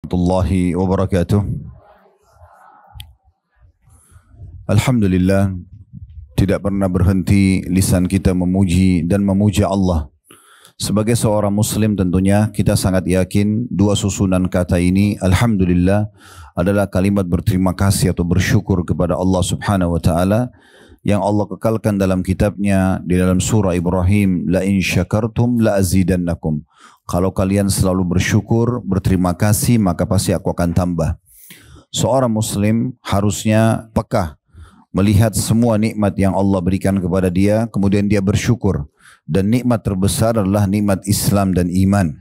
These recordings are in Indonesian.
Warahmatullahi wabarakatuh. Alhamdulillah, tidak pernah berhenti lisan kita memuji dan memuja Allah. Sebagai seorang muslim tentunya kita sangat yakin dua susunan kata ini, Alhamdulillah, adalah kalimat berterima kasih atau bersyukur kepada Allah subhanahu wa ta'ala yang Allah kekalkan dalam kitabnya di dalam surah Ibrahim, la in syakartum la azidannakum. Kalau kalian selalu bersyukur, berterima kasih, maka pasti aku akan tambah. Seorang muslim harusnya peka melihat semua nikmat yang Allah berikan kepada dia, kemudian dia bersyukur. Dan nikmat terbesar adalah nikmat Islam dan iman.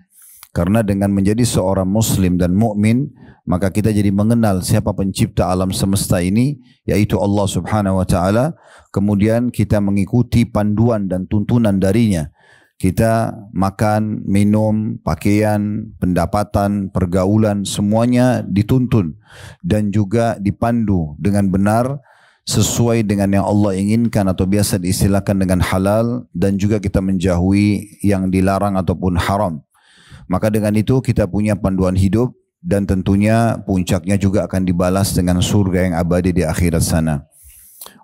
Karena dengan menjadi seorang muslim dan mukmin, maka kita jadi mengenal siapa pencipta alam semesta ini, yaitu Allah subhanahu wa ta'ala. Kemudian kita mengikuti panduan dan tuntunan darinya. Kita makan, minum, pakaian, pendapatan, pergaulan, semuanya dituntun dan juga dipandu dengan benar sesuai dengan yang Allah inginkan atau biasa diistilahkan dengan halal, dan juga kita menjauhi yang dilarang ataupun haram. Maka dengan itu kita punya panduan hidup dan tentunya puncaknya juga akan dibalas dengan surga yang abadi di akhirat sana.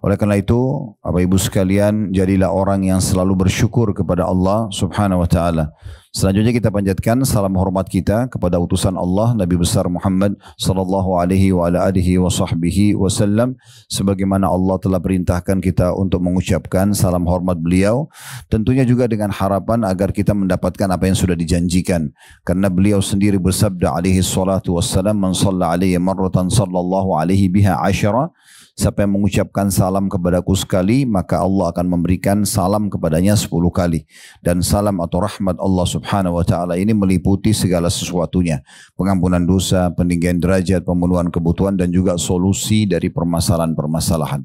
Oleh karena itu, Bapak Ibu sekalian, jadilah orang yang selalu bersyukur kepada Allah subhanahu wa ta'ala. Selanjutnya kita panjatkan salam hormat kita kepada utusan Allah, Nabi besar Muhammad sallallahu alaihi wa ala alihi wa sahbihi wasallam, sebagaimana Allah telah perintahkan kita untuk mengucapkan salam hormat beliau, tentunya juga dengan harapan agar kita mendapatkan apa yang sudah dijanjikan. Karena beliau sendiri bersabda alaihi salatu wassalam, man shalla alaihi marratan sallallahu alaihi biha asyara. Siapa yang mengucapkan salam kepadaku sekali, maka Allah akan memberikan salam kepadanya 10 kali. Dan salam atau rahmat Allah subhanahu wa ta'ala ini meliputi segala sesuatunya. Pengampunan dosa, peninggian derajat, pemenuhan kebutuhan, dan juga solusi dari permasalahan-permasalahan.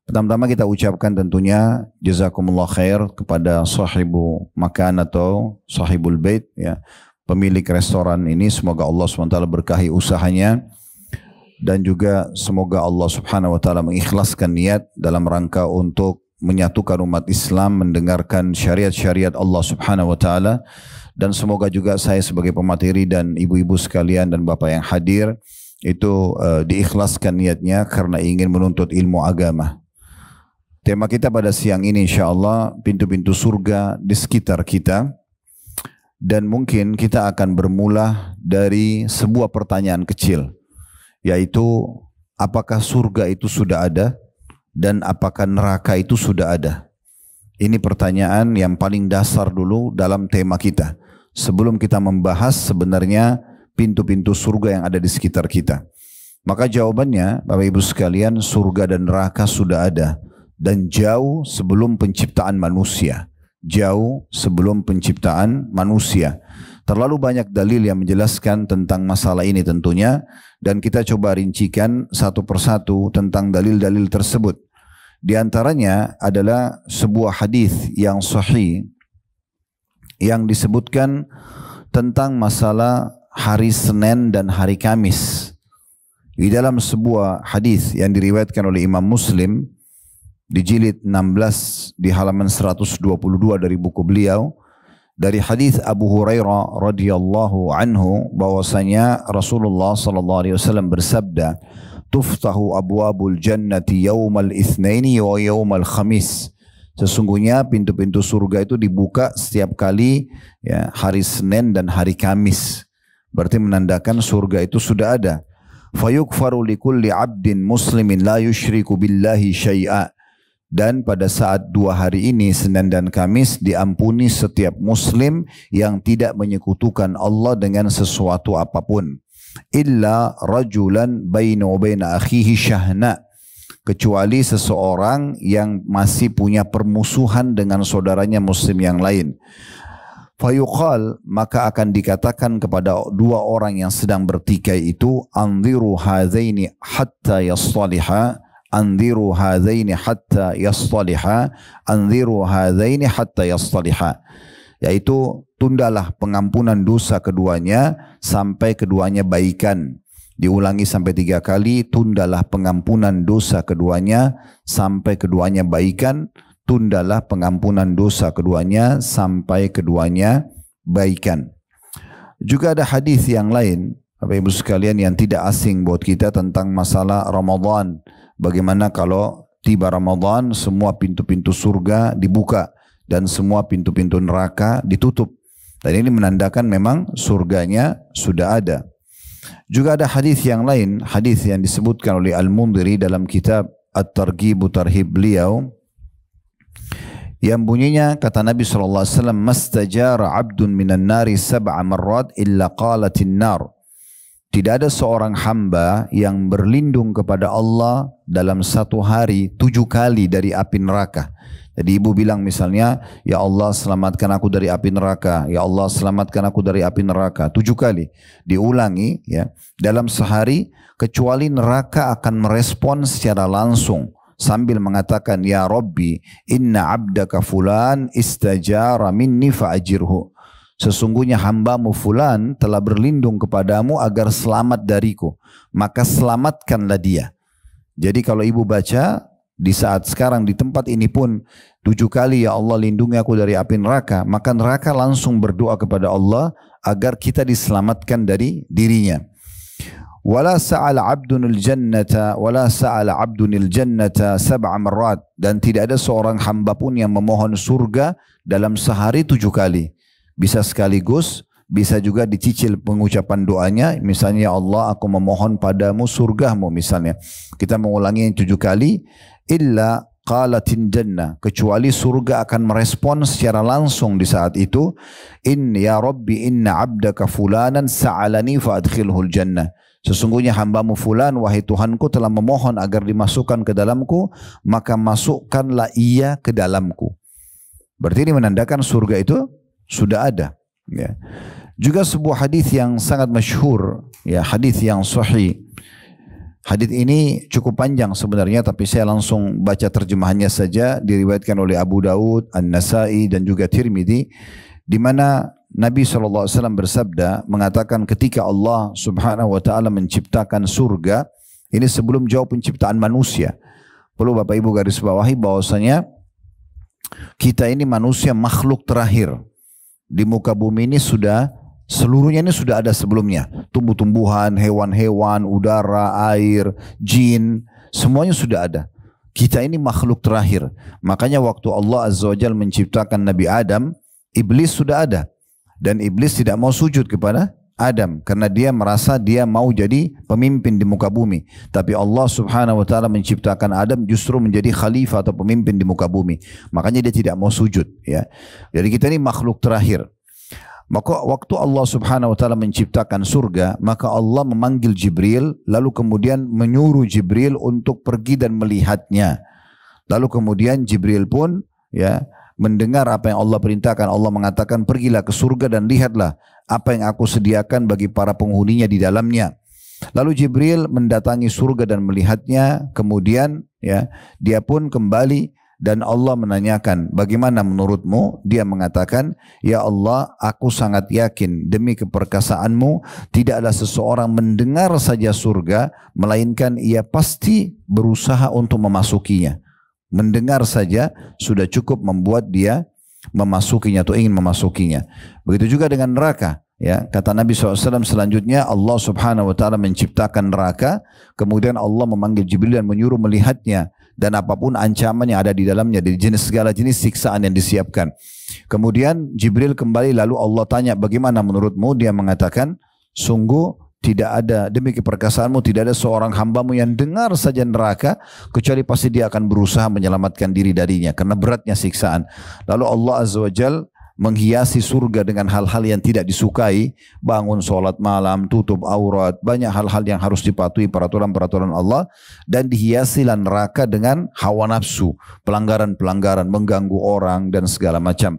Pertama-tama kita ucapkan tentunya jazakumullah khair kepada sahibu makan atau sahibul bait, ya, pemilik restoran ini. Semoga Allah SWT berkahi usahanya. Dan juga semoga Allah subhanahu wa ta'ala mengikhlaskan niat dalam rangka untuk menyatukan umat Islam, mendengarkan syariat-syariat Allah subhanahu wa ta'ala. Dan semoga juga saya sebagai pemateri dan ibu-ibu sekalian dan bapak yang hadir itu diikhlaskan niatnya karena ingin menuntut ilmu agama. Tema kita pada siang ini insyaAllah pintu-pintu surga di sekitar kita. Dan mungkin kita akan bermula dari sebuah pertanyaan kecil, yaitu apakah surga itu sudah ada dan apakah neraka itu sudah ada. Ini pertanyaan yang paling dasar dulu dalam tema kita, sebelum kita membahas sebenarnya pintu-pintu surga yang ada di sekitar kita. Maka jawabannya, Bapak Ibu sekalian, surga dan neraka sudah ada dan jauh sebelum penciptaan manusia. Jauh sebelum penciptaan manusia. Terlalu banyak dalil yang menjelaskan tentang masalah ini tentunya, dan kita coba rincikan satu persatu tentang dalil-dalil tersebut. Di antaranya adalah sebuah hadis yang sahih yang disebutkan tentang masalah hari Senin dan hari Kamis. Di dalam sebuah hadis yang diriwayatkan oleh Imam Muslim di jilid 16 di halaman 122 dari buku beliau, dari hadis Abu Hurairah radhiyallahu anhu, bahwasanya Rasulullah sallallahu alaihi wasallam bersabda, "Tuftahu abwabul jannati yaumal itsnaini wa yaumal khamis." Sesungguhnya pintu-pintu surga itu dibuka setiap kali, ya, hari Senin dan hari Kamis. Berarti menandakan surga itu sudah ada. Fayukfaru likulli 'abdin muslimin la yusyriku billahi syai'a. Dan pada saat 2 hari ini, Senin dan Kamis, diampuni setiap muslim yang tidak menyekutukan Allah dengan sesuatu apapun. Illa rajulan baina wa baina akhihi syahna. Kecuali seseorang yang masih punya permusuhan dengan saudaranya muslim yang lain. Fayuqal, maka akan dikatakan kepada 2 orang yang sedang bertikai itu, anziru hadzaini hatta yastaliha. Anziru hadzaini hatta yastaliha, anziru hadzaini hatta yastaliha. Yaitu tundalah pengampunan dosa keduanya sampai keduanya baikan. Diulangi sampai 3 kali, tundalah pengampunan dosa keduanya sampai keduanya baikan. Tundalah pengampunan dosa keduanya sampai keduanya baikan. Juga ada hadis yang lain Bapak Ibu sekalian yang tidak asing buat kita tentang masalah Ramadan. Bagaimana kalau tiba Ramadan semua pintu-pintu surga dibuka dan semua pintu-pintu neraka ditutup. Dan ini menandakan memang surganya sudah ada. Juga ada hadis yang lain, hadis yang disebutkan oleh Al-Mundhiri dalam kitab At-Targhib Tarhib beliau, yang bunyinya kata Nabi SAW, mastajara abdun minan nari sab'a marrat illa qalatin nar. Tidak ada seorang hamba yang berlindung kepada Allah dalam satu hari 7 kali dari api neraka. Jadi ibu bilang misalnya, ya Allah selamatkan aku dari api neraka, ya Allah selamatkan aku dari api neraka, 7 kali. Diulangi ya dalam sehari, kecuali neraka akan merespon secara langsung sambil mengatakan, ya Rabbi inna abdaka fulan istajara minni fa'ajirhu. Sesungguhnya hambamu fulan telah berlindung kepadamu agar selamat dariku, maka selamatkanlah dia. Jadi kalau ibu baca di saat sekarang di tempat ini pun 7 kali ya Allah lindungi aku dari api neraka, maka neraka langsung berdoa kepada Allah agar kita diselamatkan dari dirinya. Wala sa'ala 'abdunil jannata wala sa'ala 'abdunil jannata sab'a marrat, dan tidak ada seorang hamba pun yang memohon surga dalam sehari 7 kali. Bisa sekaligus, bisa juga dicicil pengucapan doanya. Misalnya, ya Allah aku memohon padamu surgamu misalnya. Kita mengulangi 7 kali. Illa qalatin jannah, kecuali surga akan merespon secara langsung di saat itu. Ya Rabbi inna abdaka fulanan sa'alani fa'adkhilhul jannah. Sesungguhnya hambamu fulan, wahai Tuhanku, telah memohon agar dimasukkan ke dalamku, maka masukkanlah ia ke dalamku. Berarti ini menandakan surga itu sudah ada. Ya. Juga sebuah hadis yang sangat masyhur, ya, hadis yang sahih. Hadis ini cukup panjang sebenarnya, tapi saya langsung baca terjemahannya saja. Diriwayatkan oleh Abu Daud, An-Nasai dan juga Tirmidzi, di mana Nabi SAW bersabda, mengatakan ketika Allah Subhanahu wa taala menciptakan surga, ini sebelum jauh penciptaan manusia. Perlu Bapak Ibu garis bawahi bahwasanya kita ini manusia makhluk terakhir. Di muka bumi ini sudah seluruhnya ini sudah ada sebelumnya. Tumbuh-tumbuhan, hewan-hewan, udara, air, jin, semuanya sudah ada. Kita ini makhluk terakhir. Makanya waktu Allah Azza wa Jalla menciptakan Nabi Adam, iblis sudah ada. Dan iblis tidak mau sujud kepada Adam karena dia merasa dia mau jadi pemimpin di muka bumi. Tapi Allah Subhanahu wa taala menciptakan Adam justru menjadi khalifah atau pemimpin di muka bumi. Makanya dia tidak mau sujud, ya. Jadi kita ini makhluk terakhir. Maka waktu Allah Subhanahu wa taala menciptakan surga, maka Allah memanggil Jibril, lalu kemudian menyuruh Jibril untuk pergi dan melihatnya. Lalu kemudian Jibril pun ya mendengar apa yang Allah perintahkan. Allah mengatakan, pergilah ke surga dan lihatlah apa yang aku sediakan bagi para penghuninya di dalamnya. Lalu Jibril mendatangi surga dan melihatnya. Kemudian ya dia pun kembali dan Allah menanyakan, bagaimana menurutmu? Dia mengatakan, ya Allah, aku sangat yakin demi keperkasaanmu tidak ada seseorang mendengar saja surga melainkan ia pasti berusaha untuk memasukinya. Mendengar saja sudah cukup membuat dia memasukinya atau ingin memasukinya. Begitu juga dengan neraka. Ya, kata Nabi SAW selanjutnya, Allah Subhanahu wa taala menciptakan neraka, kemudian Allah memanggil Jibril dan menyuruh melihatnya dan apapun ancaman yang ada di dalamnya, dari segala jenis siksaan yang disiapkan. Kemudian Jibril kembali, lalu Allah tanya, bagaimana menurutmu? Dia mengatakan, sungguh tidak ada, demi keperkasaanmu tidak ada seorang hambamu yang dengar saja neraka kecuali pasti dia akan berusaha menyelamatkan diri darinya karena beratnya siksaan. Lalu Allah Azza wa Jalla menghiasi surga dengan hal-hal yang tidak disukai, bangun sholat malam, tutup aurat, banyak hal-hal yang harus dipatuhi peraturan-peraturan Allah, dan dihiasilah neraka dengan hawa nafsu, pelanggaran-pelanggaran, mengganggu orang dan segala macam.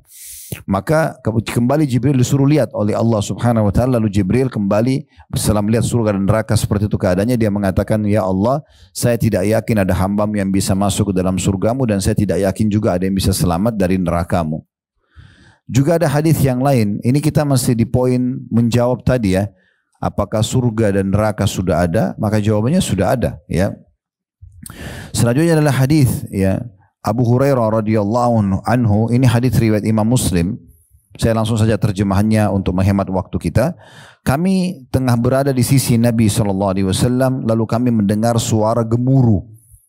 Maka kembali Jibril disuruh lihat oleh Allah Subhanahu wa taala, lalu Jibril kembali setelah melihat surga dan neraka seperti itu keadaannya, dia mengatakan, ya Allah, saya tidak yakin ada hambamu yang bisa masuk ke dalam surgamu dan saya tidak yakin juga ada yang bisa selamat dari nerakamu. Juga ada hadis yang lain, ini kita masih di poin menjawab tadi ya, apakah surga dan neraka sudah ada? Maka jawabannya sudah ada ya. Selanjutnya adalah hadis ya Abu Hurairah radhiyallahu anhu, ini hadis riwayat Imam Muslim, Saya langsung saja terjemahannya untuk menghemat waktu kita. Kami tengah berada di sisi Nabi SAW, lalu kami mendengar suara gemuruh.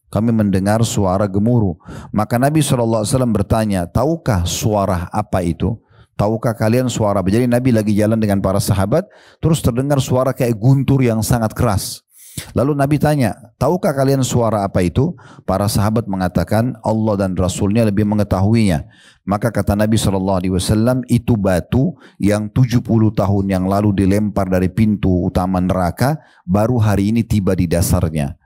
Kami mendengar suara gemuruh. Maka Nabi SAW bertanya, tahukah suara apa itu? Tahukah kalian suara apa? Jadi Nabi lagi jalan dengan para sahabat, terus terdengar suara kayak guntur yang sangat keras. Lalu Nabi tanya, tahukah kalian suara apa itu? Para sahabat mengatakan, Allah dan Rasulnya lebih mengetahuinya. Maka kata Nabi SAW, itu batu yang 70 tahun yang lalu dilempar dari pintu utama neraka, baru hari ini tiba di dasarnya.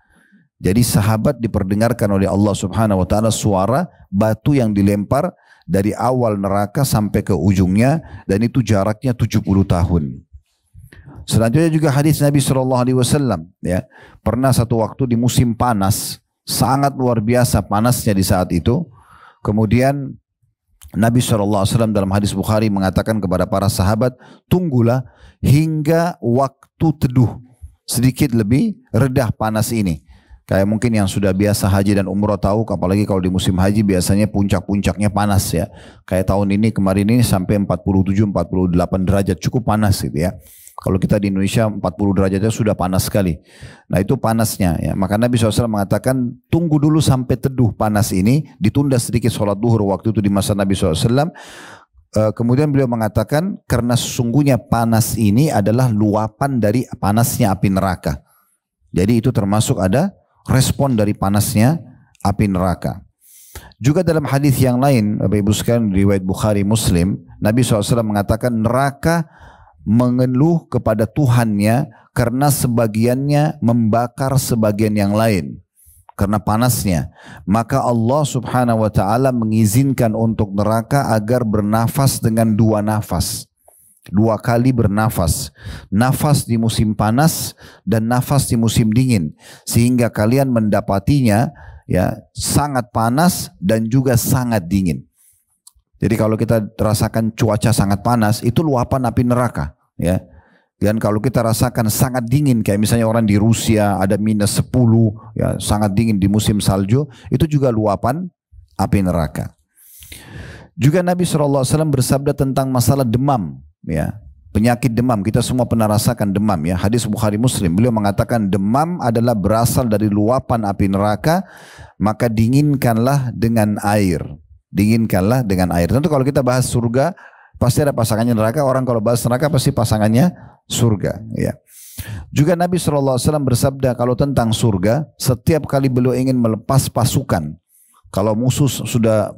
Jadi sahabat diperdengarkan oleh Allah Subhanahu wa taala suara batu yang dilempar dari awal neraka sampai ke ujungnya, dan itu jaraknya 70 tahun. Selanjutnya juga hadis Nabi SAW, ya, pernah satu waktu di musim panas, sangat luar biasa panasnya di saat itu. Kemudian Nabi SAW dalam hadis Bukhari mengatakan kepada para sahabat, tunggulah hingga waktu teduh, sedikit lebih redah panas ini. Kayak mungkin yang sudah biasa haji dan umrah tahu, apalagi kalau di musim haji biasanya puncak-puncaknya panas ya. Kayak tahun ini, kemarin ini sampai 47-48 derajat, cukup panas gitu ya. Kalau kita di Indonesia 40 derajatnya sudah panas sekali. Nah itu panasnya ya. Maka Nabi SAW mengatakan tunggu dulu sampai teduh panas ini. Ditunda sedikit sholat duhur waktu itu di masa Nabi SAW. Kemudian beliau mengatakan karena sesungguhnya panas ini adalah luapan dari panasnya api neraka. Jadi itu termasuk ada respon dari panasnya api neraka. Juga dalam hadis yang lain, Bapak Ibu sekalian, riwayat Bukhari Muslim, Nabi SAW mengatakan neraka mengeluh kepada Tuhannya karena sebagiannya membakar sebagian yang lain karena panasnya. Maka Allah Subhanahu wa taala mengizinkan untuk neraka agar bernafas dengan dua nafas. Dua kali bernafas. Nafas di musim panas dan nafas di musim dingin, sehingga kalian mendapatinya ya sangat panas dan juga sangat dingin. Jadi kalau kita rasakan cuaca sangat panas, itu luapan api neraka, ya. Dan kalau kita rasakan sangat dingin, kayak misalnya orang di Rusia ada -10, ya, sangat dingin di musim salju, itu juga luapan api neraka. Juga Nabi SAW bersabda tentang masalah demam, ya. Penyakit demam, kita semua pernah rasakan demam ya. Hadis Bukhari Muslim, beliau mengatakan demam adalah berasal dari luapan api neraka, maka dinginkanlah dengan air. Dinginkanlah dengan air. Tentu kalau kita bahas surga, pasti ada pasangannya neraka. Orang kalau bahas neraka pasti pasangannya surga. Ya. Juga Nabi SAW bersabda kalau tentang surga, setiap kali beliau ingin melepas pasukan, kalau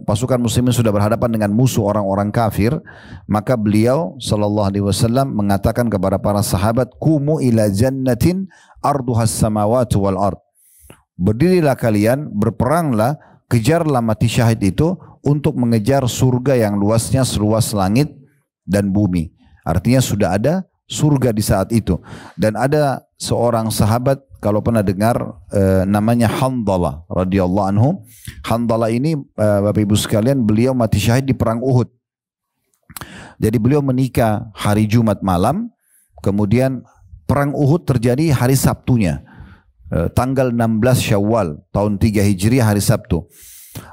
pasukan muslimin sudah berhadapan dengan musuh orang-orang kafir, maka beliau SAW mengatakan kepada para sahabat, kumu ila jannatin arduhas samawati wal ard. Berdirilah kalian, berperanglah, kejarlah mati syahid itu untuk mengejar surga yang luasnya seluas langit dan bumi. Artinya sudah ada surga di saat itu. Dan ada seorang sahabat, kalau pernah dengar namanya Handalah radhiyallahu anhu. Handalah ini Bapak Ibu sekalian, beliau mati syahid di perang Uhud. Jadi beliau menikah hari Jumat malam, kemudian perang Uhud terjadi hari Sabtunya, tanggal 16 Syawal tahun 3 Hijriah, hari Sabtu.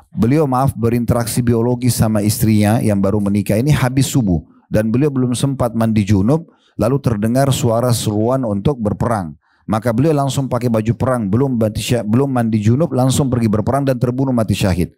Beliau berinteraksi biologi sama istrinya yang baru menikah ini habis subuh, dan beliau belum sempat mandi junub, lalu terdengar suara seruan untuk berperang. Maka beliau langsung pakai baju perang, belum mandi junub, langsung pergi berperang dan terbunuh mati syahid.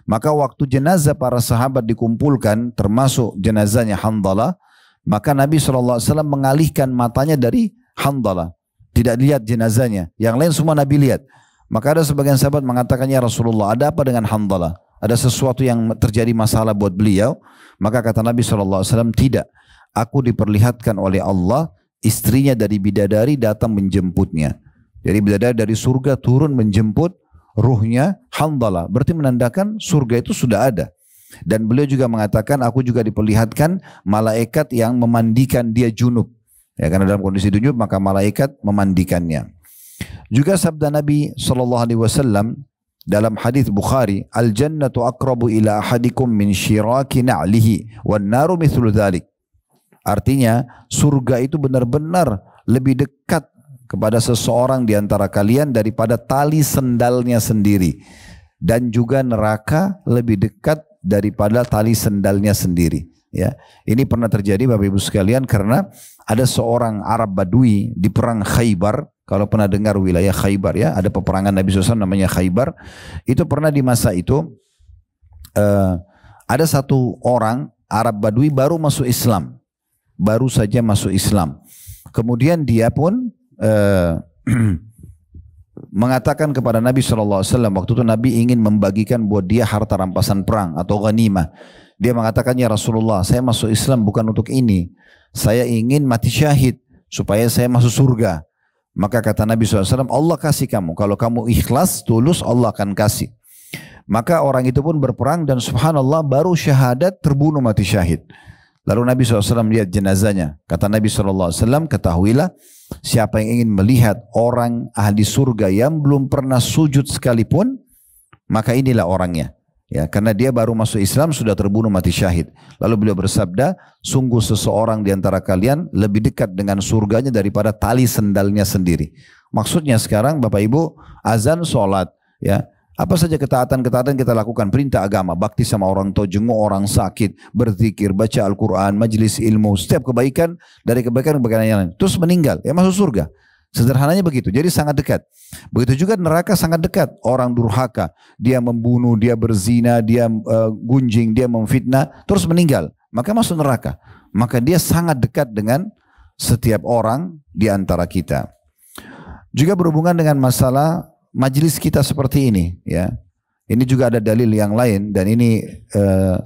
Maka waktu jenazah para sahabat dikumpulkan, termasuk jenazahnya Handalah, maka Nabi SAW mengalihkan matanya dari Handalah, tidak lihat jenazahnya. Yang lain semua Nabi lihat. Maka ada sebagian sahabat mengatakan, ya Rasulullah, ada apa dengan Handalah? Ada sesuatu yang terjadi masalah buat beliau? Maka kata Nabi SAW, tidak. Aku diperlihatkan oleh Allah, istrinya dari bidadari datang menjemputnya. Jadi bidadari dari surga turun menjemput ruhnya Handalah. Berarti menandakan surga itu sudah ada. Dan beliau juga mengatakan, aku juga diperlihatkan malaikat yang memandikan dia junub. Ya, karena dalam kondisi junub maka malaikat memandikannya. Juga sabda Nabi SAW dalam hadis Bukhari, al jannatu aqrabu ila ahadikum min syiraki na'lihi wan naru mithlu dzalik. Artinya surga itu benar-benar lebih dekat kepada seseorang di antara kalian daripada tali sendalnya sendiri, dan juga neraka lebih dekat daripada tali sendalnya sendiri. Ya, ini pernah terjadi Bapak Ibu sekalian karena ada seorang Arab Badui di perang Khaybar. Kalau pernah dengar wilayah Khaybar ya, ada peperangan Nabi SAW namanya Khaybar. Itu pernah di masa itu ada satu orang Arab Badui baru masuk Islam, baru saja masuk Islam. Kemudian dia pun mengatakan kepada Nabi SAW, waktu itu Nabi ingin membagikan buat dia harta rampasan perang atau ghanimah. Dia mengatakan, ya Rasulullah, saya masuk Islam bukan untuk ini. Saya ingin mati syahid supaya saya masuk surga. Maka kata Nabi SAW, Allah kasih kamu. Kalau kamu ikhlas, tulus, Allah akan kasih. Maka orang itu pun berperang dan subhanallah baru syahadat terbunuh mati syahid. Lalu Nabi SAW lihat jenazahnya. Kata Nabi SAW, ketahuilah siapa yang ingin melihat orang ahli surga yang belum pernah sujud sekalipun, maka inilah orangnya. Ya, karena dia baru masuk Islam sudah terbunuh mati syahid. Lalu beliau bersabda, sungguh seseorang di antara kalian lebih dekat dengan surganya daripada tali sendalnya sendiri. Maksudnya sekarang Bapak Ibu, azan, sholat, ya, apa saja ketaatan-ketaatan kita lakukan, perintah agama, bakti sama orang tua, jenguk orang sakit, berzikir, baca Al-Quran, majelis ilmu, setiap kebaikan dari kebaikan-kebaikan yang lain, terus meninggal, ya masuk surga. Sederhananya begitu, jadi sangat dekat. Begitu juga neraka sangat dekat. Orang durhaka, dia membunuh, dia berzina, dia gunjing, dia memfitnah, terus meninggal, maka masuk neraka. Maka dia sangat dekat dengan setiap orang di antara kita. Juga berhubungan dengan masalah majelis kita seperti ini, ya. Ini juga ada dalil yang lain dan ini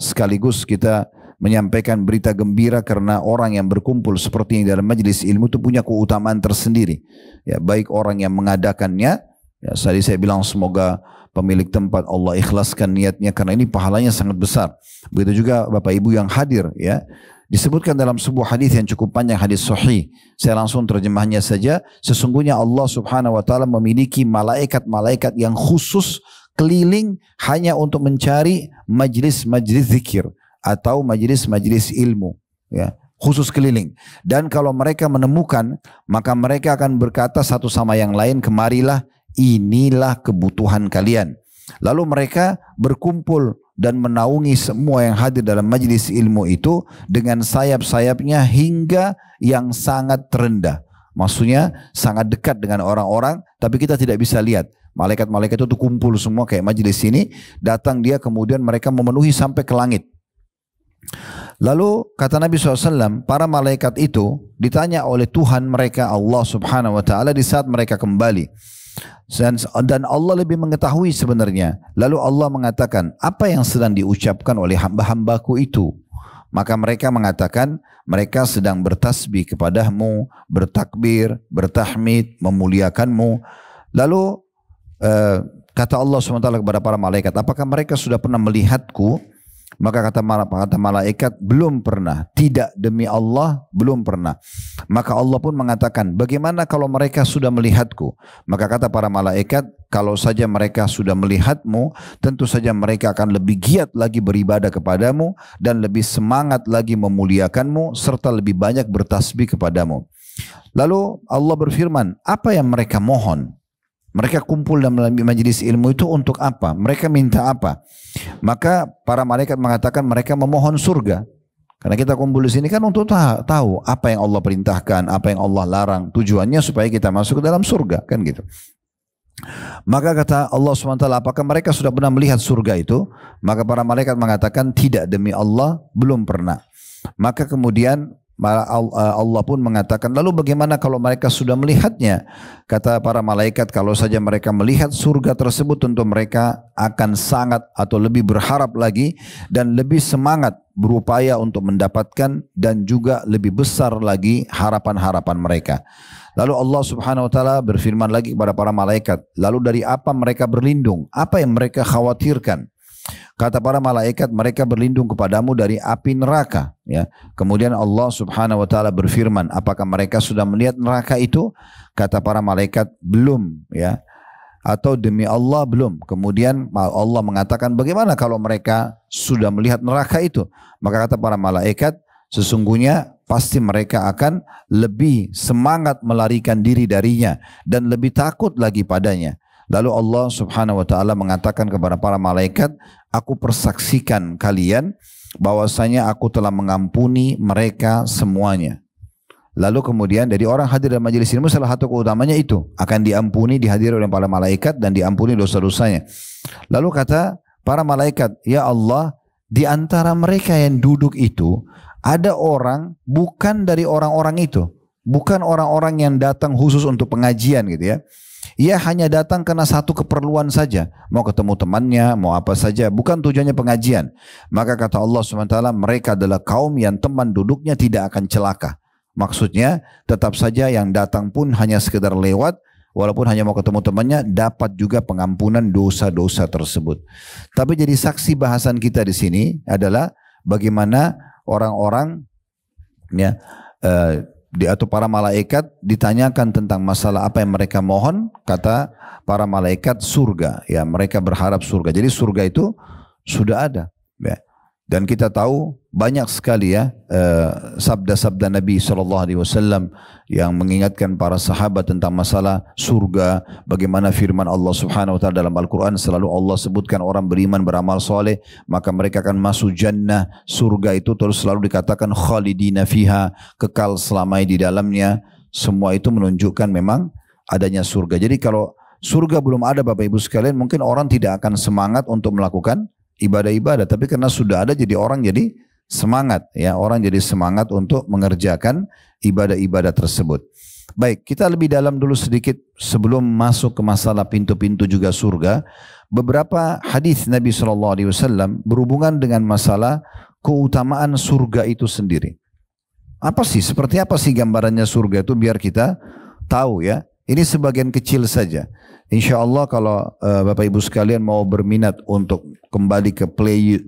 sekaligus kita menyampaikan berita gembira karena orang yang berkumpul seperti ini dalam majelis ilmu itu punya keutamaan tersendiri. Ya, baik orang yang mengadakannya, ya, tadi saya bilang semoga pemilik tempat Allah ikhlaskan niatnya karena ini pahalanya sangat besar. Begitu juga Bapak Ibu yang hadir, ya. Disebutkan dalam sebuah hadis yang cukup panjang, hadis sahih. Saya langsung terjemahnya saja. Sesungguhnya Allah Subhanahu wa taala memiliki malaikat-malaikat yang khusus keliling hanya untuk mencari majlis-majlis zikir atau majlis-majlis ilmu, ya, khusus keliling. Dan kalau mereka menemukan, maka mereka akan berkata satu sama yang lain, kemarilah, inilah kebutuhan kalian. Lalu mereka berkumpul dan menaungi semua yang hadir dalam majlis ilmu itu dengan sayap-sayapnya hingga yang sangat terendah. Maksudnya sangat dekat dengan orang-orang, tapi kita tidak bisa lihat. Malaikat-malaikat itu kumpul semua kayak majlis ini, datang dia kemudian mereka memenuhi sampai ke langit. Lalu kata Nabi SAW, para malaikat itu ditanya oleh Tuhan mereka Allah Subhanahu wa taala di saat mereka kembali. Dan Allah lebih mengetahui sebenarnya. Lalu Allah mengatakan, apa yang sedang diucapkan oleh hamba-hambaku itu? Maka mereka mengatakan, mereka sedang bertasbih kepadamu, bertakbir, bertahmid, memuliakanmu. Lalu kata Allah SWT kepada para malaikat, apakah mereka sudah pernah melihatku? Maka kata malaikat, belum pernah. Tidak, demi Allah, belum pernah. Maka Allah pun mengatakan, bagaimana kalau mereka sudah melihatku? Maka kata para malaikat, kalau saja mereka sudah melihatmu, tentu saja mereka akan lebih giat lagi beribadah kepadamu, dan lebih semangat lagi memuliakanmu, serta lebih banyak bertasbih kepadamu. Lalu Allah berfirman, apa yang mereka mohon? Mereka kumpul dalam majelis ilmu itu untuk apa? Mereka minta apa? Maka para malaikat mengatakan mereka memohon surga. Karena kita kumpul di sini kan untuk tahu apa yang Allah perintahkan, apa yang Allah larang. Tujuannya supaya kita masuk ke dalam surga, kan gitu. Maka kata Allah SWT, apakah mereka sudah pernah melihat surga itu? Maka para malaikat mengatakan tidak, demi Allah belum pernah. Maka kemudian Allah pun mengatakan, lalu bagaimana kalau mereka sudah melihatnya? Kata para malaikat, kalau saja mereka melihat surga tersebut, tentu mereka akan sangat atau lebih berharap lagi dan lebih semangat berupaya untuk mendapatkan, dan juga lebih besar lagi harapan-harapan mereka. Lalu Allah Subhanahu wa taala berfirman lagi kepada para malaikat, lalu dari apa mereka berlindung? Apa yang mereka khawatirkan? Kata para malaikat, mereka berlindung kepadamu dari api neraka, ya. Kemudian Allah Subhanahu wa taala berfirman, apakah mereka sudah melihat neraka itu? Kata para malaikat, belum, ya. Atau demi Allah belum. Kemudian Allah mengatakan, bagaimana kalau mereka sudah melihat neraka itu? Maka kata para malaikat, sesungguhnya pasti mereka akan lebih semangat melarikan diri darinya dan lebih takut lagi padanya. Lalu Allah Subhanahu wa taala mengatakan kepada para malaikat, aku persaksikan kalian bahwasanya aku telah mengampuni mereka semuanya. Lalu kemudian dari orang hadir dalam majelis ilmu salah satu keutamanya itu akan diampuni, dihadiri oleh para malaikat dan diampuni dosa-dosanya. Lalu kata para malaikat, ya Allah, di antara mereka yang duduk itu ada orang bukan dari orang-orang itu, bukan orang-orang yang datang khusus untuk pengajian gitu ya. Ia hanya datang karena satu keperluan saja, mau ketemu temannya, mau apa saja, bukan tujuannya pengajian. Maka kata Allah SWT, mereka adalah kaum yang teman duduknya tidak akan celaka. Maksudnya tetap saja yang datang pun hanya sekedar lewat, walaupun hanya mau ketemu temannya, dapat juga pengampunan dosa-dosa tersebut. Tapi jadi saksi bahasan kita di sini adalah bagaimana orang-orang ya atau para malaikat ditanyakan tentang masalah apa yang mereka mohon. Kata para malaikat surga, ya mereka berharap surga. Jadi surga itu sudah ada ya. Dan kita tahu banyak sekali ya sabda-sabda Nabi SAW yang mengingatkan para sahabat tentang masalah surga. Bagaimana firman Allah Subhanahu Wa Taala dalam Al-Quran, selalu Allah sebutkan orang beriman beramal soleh maka mereka akan masuk jannah, surga itu terus selalu dikatakan khalidina fiha, kekal selamanya di dalamnya. Semua itu menunjukkan memang adanya surga. Jadi kalau surga belum ada Bapak Ibu sekalian, mungkin orang tidak akan semangat untuk melakukan ibadah-ibadah, tapi karena sudah ada jadi orang jadi semangat ya, orang jadi semangat untuk mengerjakan ibadah-ibadah tersebut. Baik, kita lebih dalam dulu sedikit sebelum masuk ke masalah pintu-pintu juga surga. Beberapa hadis Nabi SAW berhubungan dengan masalah keutamaan surga itu sendiri. Apa sih, seperti apa sih gambarannya surga itu biar kita tahu ya. Ini sebagian kecil saja. Insya Allah kalau Bapak Ibu sekalian mau berminat untuk kembali ke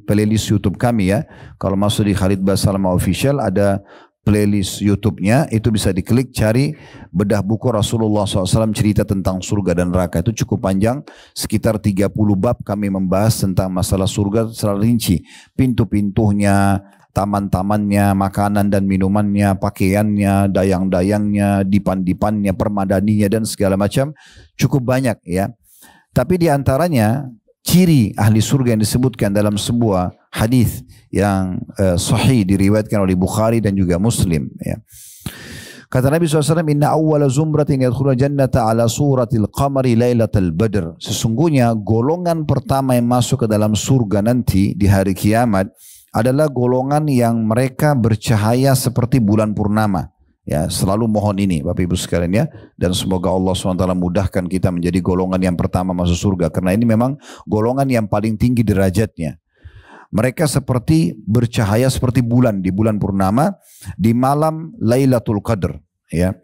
playlist YouTube kami ya. Kalau masuk di Khalid Basalamah Official ada playlist YouTube-nya, itu bisa diklik cari bedah buku Rasulullah SAW cerita tentang surga dan neraka. Itu cukup panjang, sekitar 30 bab kami membahas tentang masalah surga secara rinci. Pintu-pintunya, taman-tamannya, makanan dan minumannya, pakaiannya, dayang-dayangnya, dipan-dipannya, permadaninya dan segala macam cukup banyak ya. Tapi di antaranya ciri ahli surga yang disebutkan dalam sebuah hadis yang sahih diriwayatkan oleh Bukhari dan juga Muslim ya. Kata Nabi SAW, inna awwala zumratin yadkhulul jannata ala suratil qamari lailatal badr. Sesungguhnya golongan pertama yang masuk ke dalam surga nanti di hari kiamat adalah golongan yang mereka bercahaya seperti bulan purnama. Ya, selalu mohon ini Bapak Ibu sekalian ya. Dan semoga Allah SWT mudahkan kita menjadi golongan yang pertama masuk surga. Karena ini memang golongan yang paling tinggi derajatnya. Mereka seperti bercahaya seperti bulan di bulan purnama di malam Lailatul Qadr. Ya.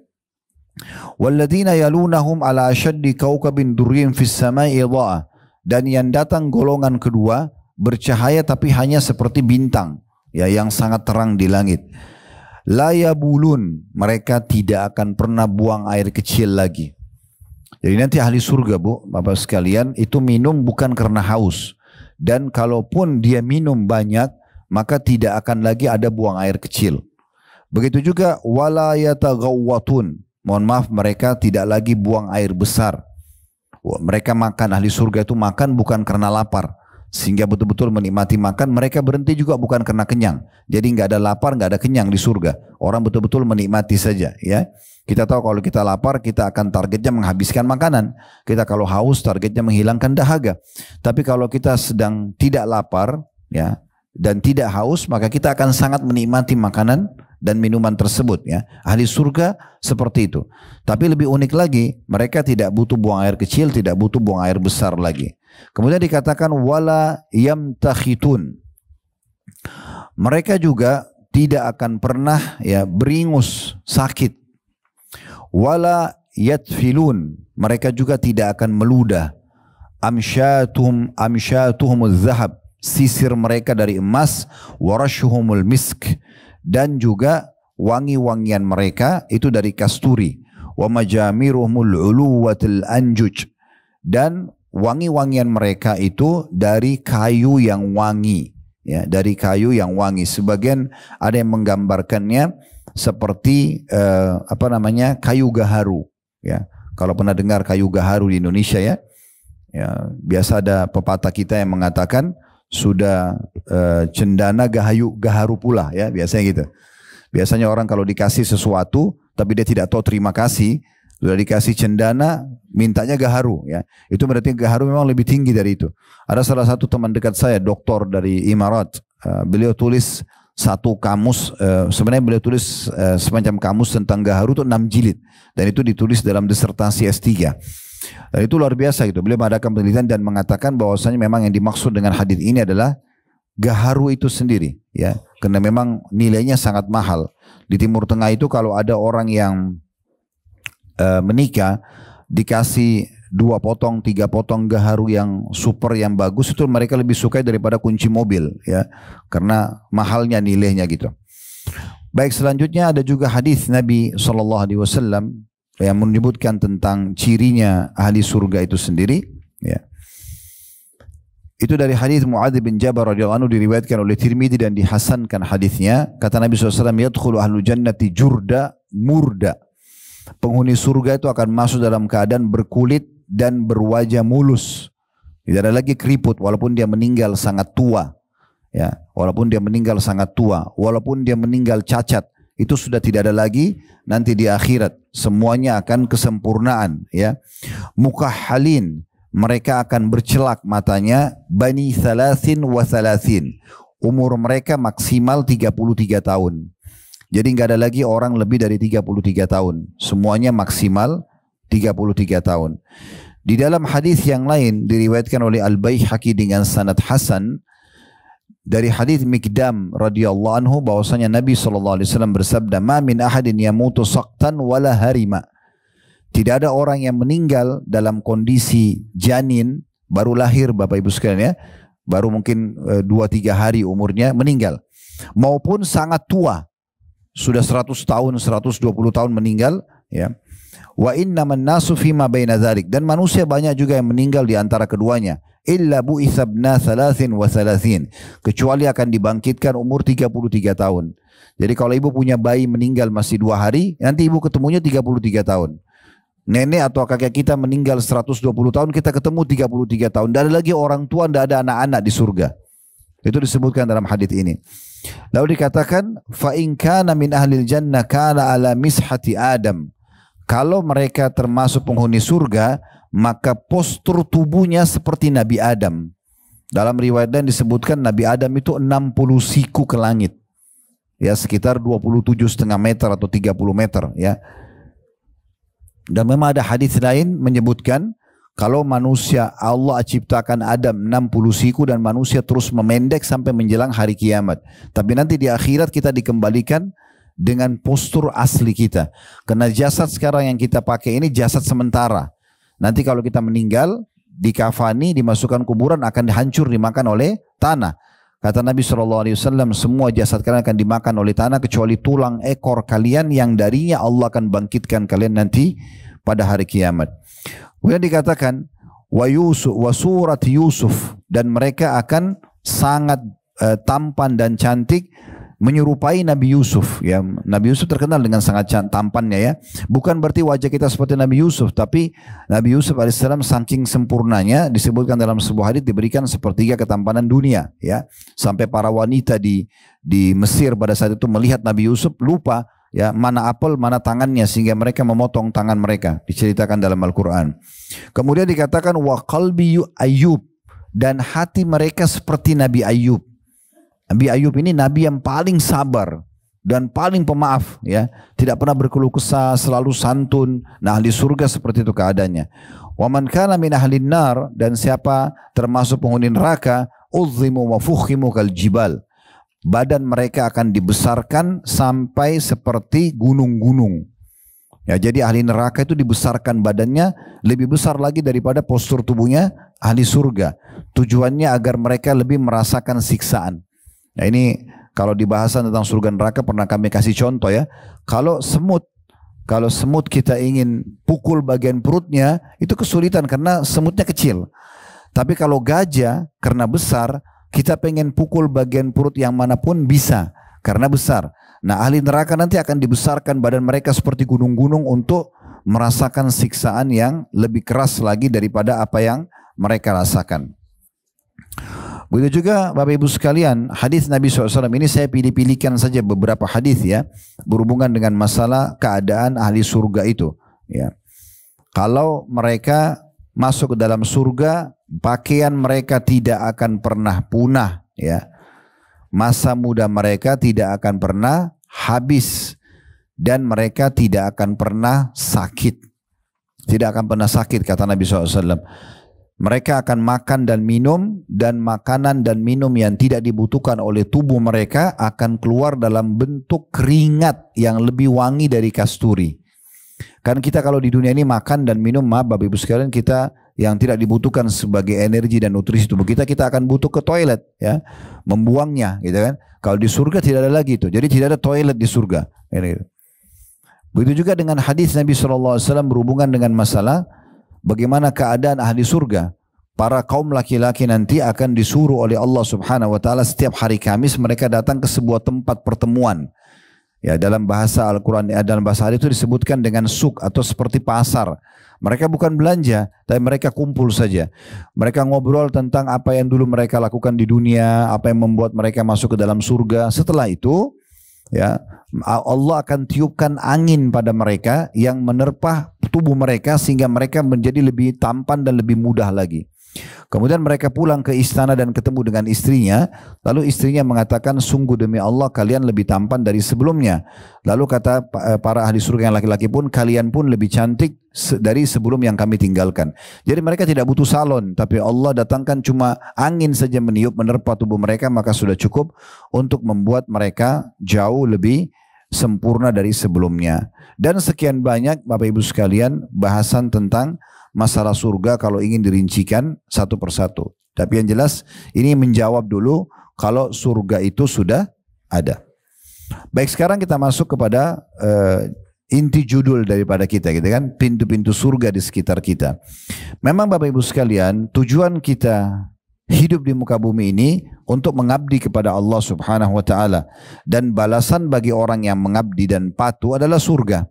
Walladzina yalunahum ala ashaddi kawkabin durrin fis samai dha'a. Dan yang datang golongan kedua bercahaya tapi hanya seperti bintang ya yang sangat terang di langit. La yabulun, mereka tidak akan pernah buang air kecil lagi. Jadi nanti ahli surga Bu, Bapak sekalian, itu minum bukan karena haus. Dan kalaupun dia minum banyak, maka tidak akan lagi ada buang air kecil. Begitu juga wala yataghawwatun. Mohon maaf, mereka tidak lagi buang air besar. Mereka makan, ahli surga itu makan bukan karena lapar. Sehingga betul-betul menikmati makan, mereka berhenti juga bukan karena kenyang. Jadi nggak ada lapar, nggak ada kenyang di surga. Orang betul-betul menikmati saja ya. Kita tahu kalau kita lapar, kita akan targetnya menghabiskan makanan. Kita kalau haus, targetnya menghilangkan dahaga. Tapi kalau kita sedang tidak lapar ya dan tidak haus, maka kita akan sangat menikmati makanan dan minuman tersebut ya. Ahli surga seperti itu. Tapi lebih unik lagi, mereka tidak butuh buang air kecil, tidak butuh buang air besar lagi. Kemudian dikatakan wala yamtakhitun. Mereka juga tidak akan pernah ya beringus sakit. Wala yatfilun. Mereka juga tidak akan meludah. Amsyatuhum az-zahab. Sisir mereka dari emas. Warashuhumul misk. Dan juga wangi-wangian mereka itu dari kasturi. Wa majamiruhumul uluwatil anjuj. Dan wangi-wangian mereka itu dari kayu yang wangi ya, dari kayu yang wangi. Sebagian ada yang menggambarkannya seperti kayu gaharu ya. Kalau pernah dengar kayu gaharu di Indonesia ya, biasa ada pepatah kita yang mengatakan sudah cendana gaharu pula ya, biasanya gitu. Biasanya orang kalau dikasih sesuatu tapi dia tidak tahu terima kasih, sudah dikasih cendana mintanya gaharu ya. Itu berarti gaharu memang lebih tinggi dari itu. Ada salah satu teman dekat saya, doktor dari Imarat, beliau tulis satu kamus, sebenarnya beliau tulis semacam kamus tentang gaharu itu 6 jilid, dan itu ditulis dalam disertasi S3. Dan itu luar biasa gitu. Beliau mengadakan penelitian dan mengatakan bahwasanya memang yang dimaksud dengan hadis ini adalah gaharu itu sendiri ya, karena memang nilainya sangat mahal. Di Timur Tengah itu kalau ada orang yang menikah dikasih 2 potong, 3 potong gaharu yang super, yang bagus, itu mereka lebih suka daripada kunci mobil ya, karena mahalnya nilainya gitu. Baik, selanjutnya ada juga hadis Nabi SAW yang menyebutkan tentang cirinya ahli surga itu sendiri ya. Itu dari hadis Muadz bin Jabal radhiyallahu anhu, diriwayatkan oleh Tirmidzi dan dihasankan hadisnya. Kata Nabi SAW, yadkhulu ahlul jannati jurda murda. Penghuni surga itu akan masuk dalam keadaan berkulit dan berwajah mulus. Tidak ada lagi keriput walaupun dia meninggal sangat tua. Ya, walaupun dia meninggal sangat tua, walaupun dia meninggal cacat, itu sudah tidak ada lagi nanti di akhirat. Semuanya akan kesempurnaan ya. Mukahhalin, mereka akan bercelak matanya, bani thalathin wa thalathin. Umur mereka maksimal 33 tahun. Jadi nggak ada lagi orang lebih dari 33 tahun. Semuanya maksimal 33 tahun. Di dalam hadis yang lain diriwayatkan oleh Al-Baihaqi dengan sanad hasan dari hadis Mikdam radhiyallahu anhu bahwasanya Nabi SAW bersabda, "Ma min ahadin yamutu saqtan wala harima." Tidak ada orang yang meninggal dalam kondisi janin, baru lahir Bapak Ibu sekalian ya, baru mungkin 2-3 hari umurnya meninggal, maupun sangat tua, sudah 100 tahun, 120 tahun meninggal ya. Wa innaman nasu fima baina dzalik, dan manusia banyak juga yang meninggal di antara keduanya. Illa bu'itsa ibna 33, kecuali akan dibangkitkan umur 33 tahun. Jadi kalau ibu punya bayi meninggal masih 2 hari, nanti ibu ketemunya 33 tahun. Nenek atau kakek kita meninggal 120 tahun, kita ketemu 33 tahun. Tidak ada lagi orang tua, tidak ada anak-anak di surga. Itu disebutkan dalam hadis ini. Lalu dikatakan, fa in kana min ahlil jannah kana ala mishati Adam. Kalau mereka termasuk penghuni surga, maka postur tubuhnya seperti Nabi Adam. Dalam riwayat lain disebutkan Nabi Adam itu 60 siku ke langit. Ya, sekitar 27,5 meter atau 30 meter ya. Dan memang ada hadis lain menyebutkan kalau manusia, Allah ciptakan Adam 60 siku dan manusia terus memendek sampai menjelang hari kiamat. Tapi nanti di akhirat kita dikembalikan dengan postur asli kita. Karena jasad sekarang yang kita pakai ini jasad sementara. Nanti kalau kita meninggal, dikafani, dimasukkan kuburan, akan hancur, dimakan oleh tanah. Kata Nabi SAW, semua jasad kalian akan dimakan oleh tanah kecuali tulang ekor kalian yang darinya Allah akan bangkitkan kalian nanti pada hari kiamat. Kemudian dikatakan wa surat Yusuf, dan mereka akan sangat tampan dan cantik, menyerupai Nabi Yusuf ya. Nabi Yusuf terkenal dengan sangat tampannya ya. Bukan berarti wajah kita seperti Nabi Yusuf, tapi Nabi Yusuf alaihissalam saking sempurnanya disebutkan dalam sebuah hadis diberikan sepertiga ketampanan dunia ya. Sampai para wanita di Mesir pada saat itu melihat Nabi Yusuf lupa ya mana apel mana tangannya, sehingga mereka memotong tangan mereka, diceritakan dalam Al-Quran. Kemudian dikatakan wa qalbi Ayyub, dan hati mereka seperti Nabi Ayyub. Nabi Ayyub ini nabi yang paling sabar dan paling pemaaf ya, tidak pernah berkeluh kesah, selalu santun. Nah, ahli surga seperti itu keadaannya. Wa man kana min ahlin nar, dan siapa termasuk penghuni neraka, uzzimu wa fukhimu kal jibal. Badan mereka akan dibesarkan sampai seperti gunung-gunung. Ya, jadi ahli neraka itu dibesarkan badannya lebih besar lagi daripada postur tubuhnya ahli surga. Tujuannya agar mereka lebih merasakan siksaan. Nah, ini kalau di bahasan tentang surga neraka pernah kami kasih contoh ya. Kalau semut kita ingin pukul bagian perutnya itu kesulitan karena semutnya kecil. Tapi kalau gajah karena besar, kita pengen pukul bagian perut yang manapun bisa karena besar. Nah, ahli neraka nanti akan dibesarkan badan mereka seperti gunung-gunung untuk merasakan siksaan yang lebih keras lagi daripada apa yang mereka rasakan. Begitu juga Bapak Ibu sekalian, hadis Nabi SAW ini saya pilih-pilihkan saja beberapa hadis ya, berhubungan dengan masalah keadaan ahli surga itu. Ya. Kalau mereka masuk ke dalam surga, pakaian mereka tidak akan pernah punah. Ya. Masa muda mereka tidak akan pernah habis. Dan mereka tidak akan pernah sakit. Tidak akan pernah sakit kata Nabi SAW. Mereka akan makan dan minum, dan makanan dan minum yang tidak dibutuhkan oleh tubuh mereka akan keluar dalam bentuk keringat yang lebih wangi dari kasturi. Kan kita kalau di dunia ini makan dan minum, maaf Bapak Ibu sekalian, kita yang tidak dibutuhkan sebagai energi dan nutrisi tubuh kita, kita akan butuh ke toilet, ya, membuangnya, gitu kan. Kalau di surga tidak ada lagi itu, jadi tidak ada toilet di surga. Gitu. Begitu juga dengan hadis Nabi SAW berhubungan dengan masalah bagaimana keadaan ahli surga. Para kaum laki-laki nanti akan disuruh oleh Allah Subhanahu wa taala setiap hari Kamis mereka datang ke sebuah tempat pertemuan. Ya, dalam bahasa Al-Qur'an, dalam bahasa hadis itu disebutkan dengan suk atau seperti pasar. Mereka bukan belanja, tapi mereka kumpul saja. Mereka ngobrol tentang apa yang dulu mereka lakukan di dunia, apa yang membuat mereka masuk ke dalam surga. Setelah itu, ya, Allah akan tiupkan angin pada mereka yang menerpa tubuh mereka sehingga mereka menjadi lebih tampan dan lebih mudah lagi. Kemudian mereka pulang ke istana dan ketemu dengan istrinya. Lalu istrinya mengatakan, sungguh demi Allah kalian lebih tampan dari sebelumnya. Lalu kata para ahli surga yang laki-laki pun, kalian pun lebih cantik dari sebelum yang kami tinggalkan. Jadi mereka tidak butuh salon, tapi Allah datangkan cuma angin saja meniup menerpa tubuh mereka, maka sudah cukup untuk membuat mereka jauh lebih sempurna dari sebelumnya. Dan sekian banyak Bapak Ibu sekalian bahasan tentang masalah surga kalau ingin dirincikan satu persatu. Tapi yang jelas ini menjawab dulu kalau surga itu sudah ada. Baik, sekarang kita masuk kepada inti judul daripada kita, gitu kan, pintu-pintu surga di sekitar kita. Memang Bapak Ibu sekalian, tujuan kita hidup di muka bumi ini untuk mengabdi kepada Allah Subhanahu wa taala, dan balasan bagi orang yang mengabdi dan patuh adalah surga.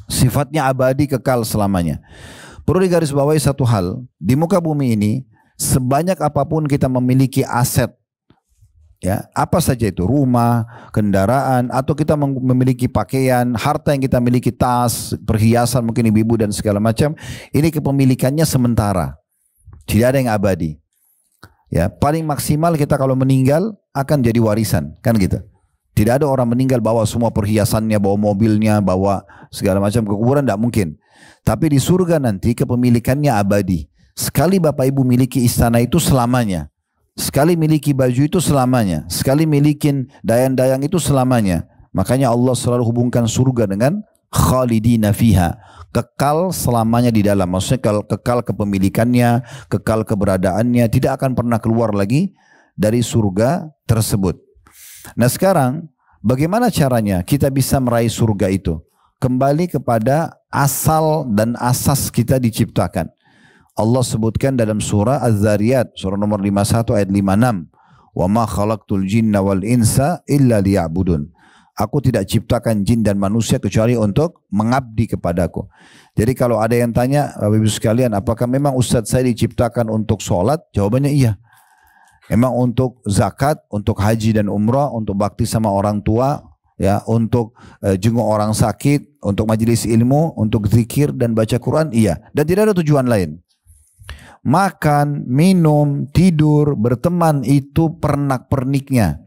Sifatnya abadi, kekal selamanya. Perlu digarisbawahi satu hal, di muka bumi ini sebanyak apapun kita memiliki aset, ya, apa saja itu, rumah, kendaraan, atau kita memiliki pakaian, harta yang kita miliki, tas, perhiasan, mungkin ibu-ibu dan segala macam, ini kepemilikannya sementara, tidak ada yang abadi. Ya, paling maksimal kita kalau meninggal akan jadi warisan, kan gitu. Tidak ada orang meninggal bawa semua perhiasannya, bawa mobilnya, bawa segala macam ke kuburan, tidak mungkin. Tapi di surga nanti kepemilikannya abadi. Sekali Bapak Ibu miliki istana itu selamanya. Sekali miliki baju itu selamanya. Sekali milikin dayang-dayang itu selamanya. Makanya Allah selalu hubungkan surga dengan khalidina fiha. Kekal selamanya di dalam. Maksudnya kekal kepemilikannya, kekal keberadaannya, tidak akan pernah keluar lagi dari surga tersebut. Nah sekarang bagaimana caranya kita bisa meraih surga itu? Kembali kepada asal dan asas kita diciptakan. Allah sebutkan dalam surah Az-Zariyat, surah nomor 51 ayat 56. Wa ma khalaqtul jinna wal insa illa liya'budun. Aku tidak ciptakan jin dan manusia kecuali untuk mengabdi kepadaku. Jadi kalau ada yang tanya, Bapak Ibu sekalian, apakah memang Ustadz saya diciptakan untuk sholat? Jawabannya iya. Memang untuk zakat, untuk haji dan umrah, untuk bakti sama orang tua, ya, untuk jenguk orang sakit, untuk majelis ilmu, untuk zikir dan baca Quran, iya. Dan tidak ada tujuan lain. Makan, minum, tidur, berteman itu pernak-perniknya.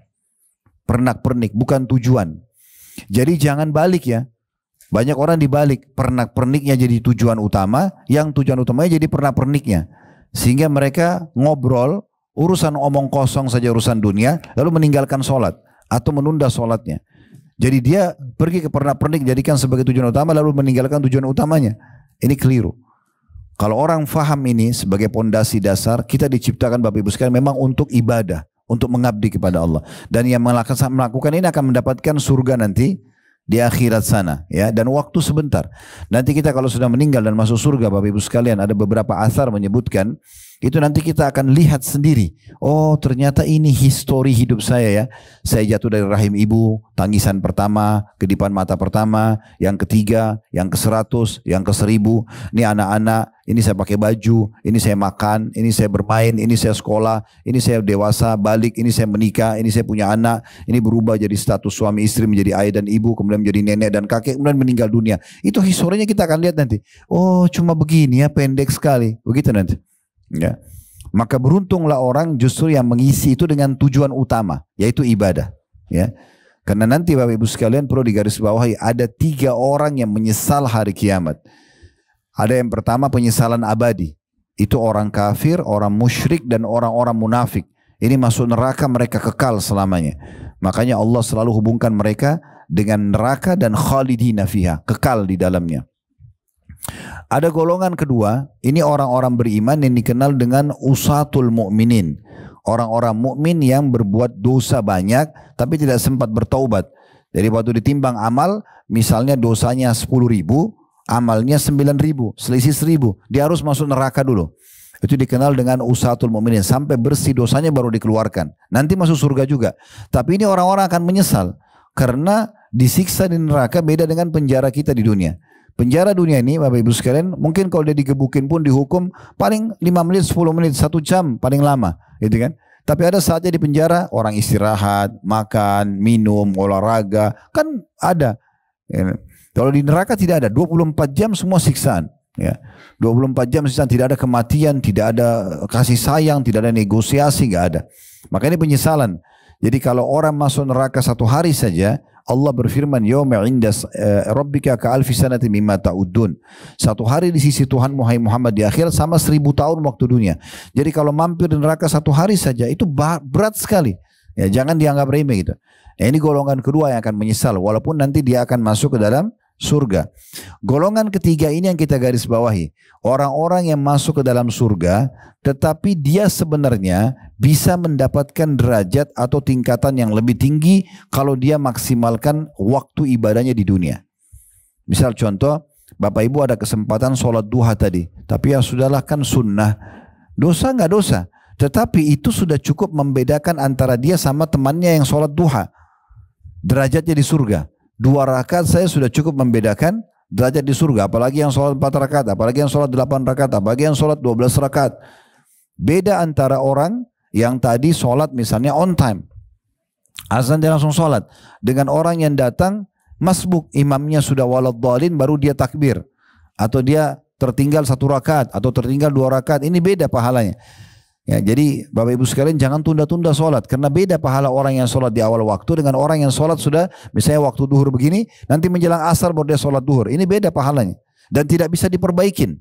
Pernak-pernik, bukan tujuan. Jadi jangan balik ya. Banyak orang dibalik, pernak-perniknya jadi tujuan utama, yang tujuan utamanya jadi pernak-perniknya. Sehingga mereka ngobrol, urusan omong kosong saja, urusan dunia, lalu meninggalkan sholat atau menunda sholatnya. Jadi dia pergi ke pernak-pernik jadikan sebagai tujuan utama lalu meninggalkan tujuan utamanya. Ini keliru. Kalau orang faham ini sebagai pondasi dasar, kita diciptakan Bapak Ibu sekalian memang untuk ibadah, untuk mengabdi kepada Allah. Dan yang melakukan ini akan mendapatkan surga nanti di akhirat sana, ya, dan waktu sebentar. Nanti kita kalau sudah meninggal dan masuk surga Bapak Ibu sekalian, ada beberapa asar menyebutkan itu nanti kita akan lihat sendiri. Oh ternyata ini histori hidup saya ya. Saya jatuh dari rahim ibu, tangisan pertama, kedipan mata pertama, yang ketiga, yang ke-100, yang ke-1000. Ini anak-anak ini saya pakai baju, ini saya makan, ini saya bermain, ini saya sekolah, ini saya dewasa, balik, ini saya menikah, ini saya punya anak, ini berubah jadi status suami istri menjadi ayah dan ibu, kemudian menjadi nenek dan kakek, kemudian meninggal dunia. Itu historinya kita akan lihat nanti. Oh, cuma begini ya, pendek sekali. Begitu nanti. Ya. Maka beruntunglah orang justru yang mengisi itu dengan tujuan utama, yaitu ibadah. Ya. Karena nanti Bapak Ibu sekalian perlu digarisbawahi, ada 3 orang yang menyesal hari kiamat. Ada yang pertama penyesalan abadi. Itu orang kafir, orang musyrik dan orang-orang munafik. Ini masuk neraka, mereka kekal selamanya. Makanya Allah selalu hubungkan mereka dengan neraka dan khalidina fiha, kekal di dalamnya. Ada golongan kedua, ini orang-orang beriman yang dikenal dengan usatul mu'minin. Orang-orang mukmin yang berbuat dosa banyak tapi tidak sempat bertaubat. Jadi waktu ditimbang amal, misalnya dosanya 10.000, amalnya 9.000, selisih 1.000. Dia harus masuk neraka dulu. Itu dikenal dengan usatul mu'minin. Sampai bersih dosanya baru dikeluarkan. Nanti masuk surga juga. Tapi ini orang-orang akan menyesal. Karena disiksa di neraka beda dengan penjara kita di dunia. Penjara dunia ini Bapak Ibu sekalian, mungkin kalau dia digebukin pun dihukum paling 5 menit, 10 menit, 1 jam paling lama, gitu kan. Tapi ada saatnya di penjara orang istirahat, makan, minum, olahraga, kan ada. Ya. Kalau di neraka tidak ada, 24 jam semua siksaan. Ya. 24 jam siksaan, tidak ada kematian, tidak ada kasih sayang, tidak ada negosiasi, nggak ada. Maka ini penyesalan. Jadi kalau orang masuk neraka 1 hari saja, Allah berfirman, "Yauma 'inda rabbika ka'alfi sanati mimma ta'udun." 1 hari di sisi Tuhan Muhammad di akhir sama 1000 tahun waktu dunia. Jadi kalau mampir di neraka 1 hari saja itu berat sekali. Ya, jangan dianggap remeh gitu. Nah, ini golongan kedua yang akan menyesal walaupun nanti dia akan masuk ke dalam surga. Golongan ketiga ini yang kita garis bawahi. Orang-orang yang masuk ke dalam surga tetapi dia sebenarnya bisa mendapatkan derajat atau tingkatan yang lebih tinggi kalau dia maksimalkan waktu ibadahnya di dunia. Misal contoh, Bapak Ibu ada kesempatan sholat duha tadi, tapi ya sudahlah kan sunnah. Dosa nggak dosa, tetapi itu sudah cukup membedakan antara dia sama temannya yang sholat duha. Derajatnya di surga. 2 rakaat saya sudah cukup membedakan derajat di surga. Apalagi yang sholat 4 rakaat, apalagi yang sholat 8 rakaat, apalagi yang sholat 12 rakaat. Beda antara orang yang tadi sholat misalnya on time. Azan dia langsung sholat. Dengan orang yang datang masbuk, imamnya sudah waladhdallin baru dia takbir. Atau dia tertinggal 1 rakaat atau tertinggal 2 rakaat. Ini beda pahalanya. Ya, jadi Bapak Ibu sekalian jangan tunda-tunda sholat. Karena beda pahala orang yang sholat di awal waktu dengan orang yang sholat sudah misalnya waktu duhur begini. Nanti menjelang asar baru dia sholat duhur. Ini beda pahalanya. Dan tidak bisa diperbaikin.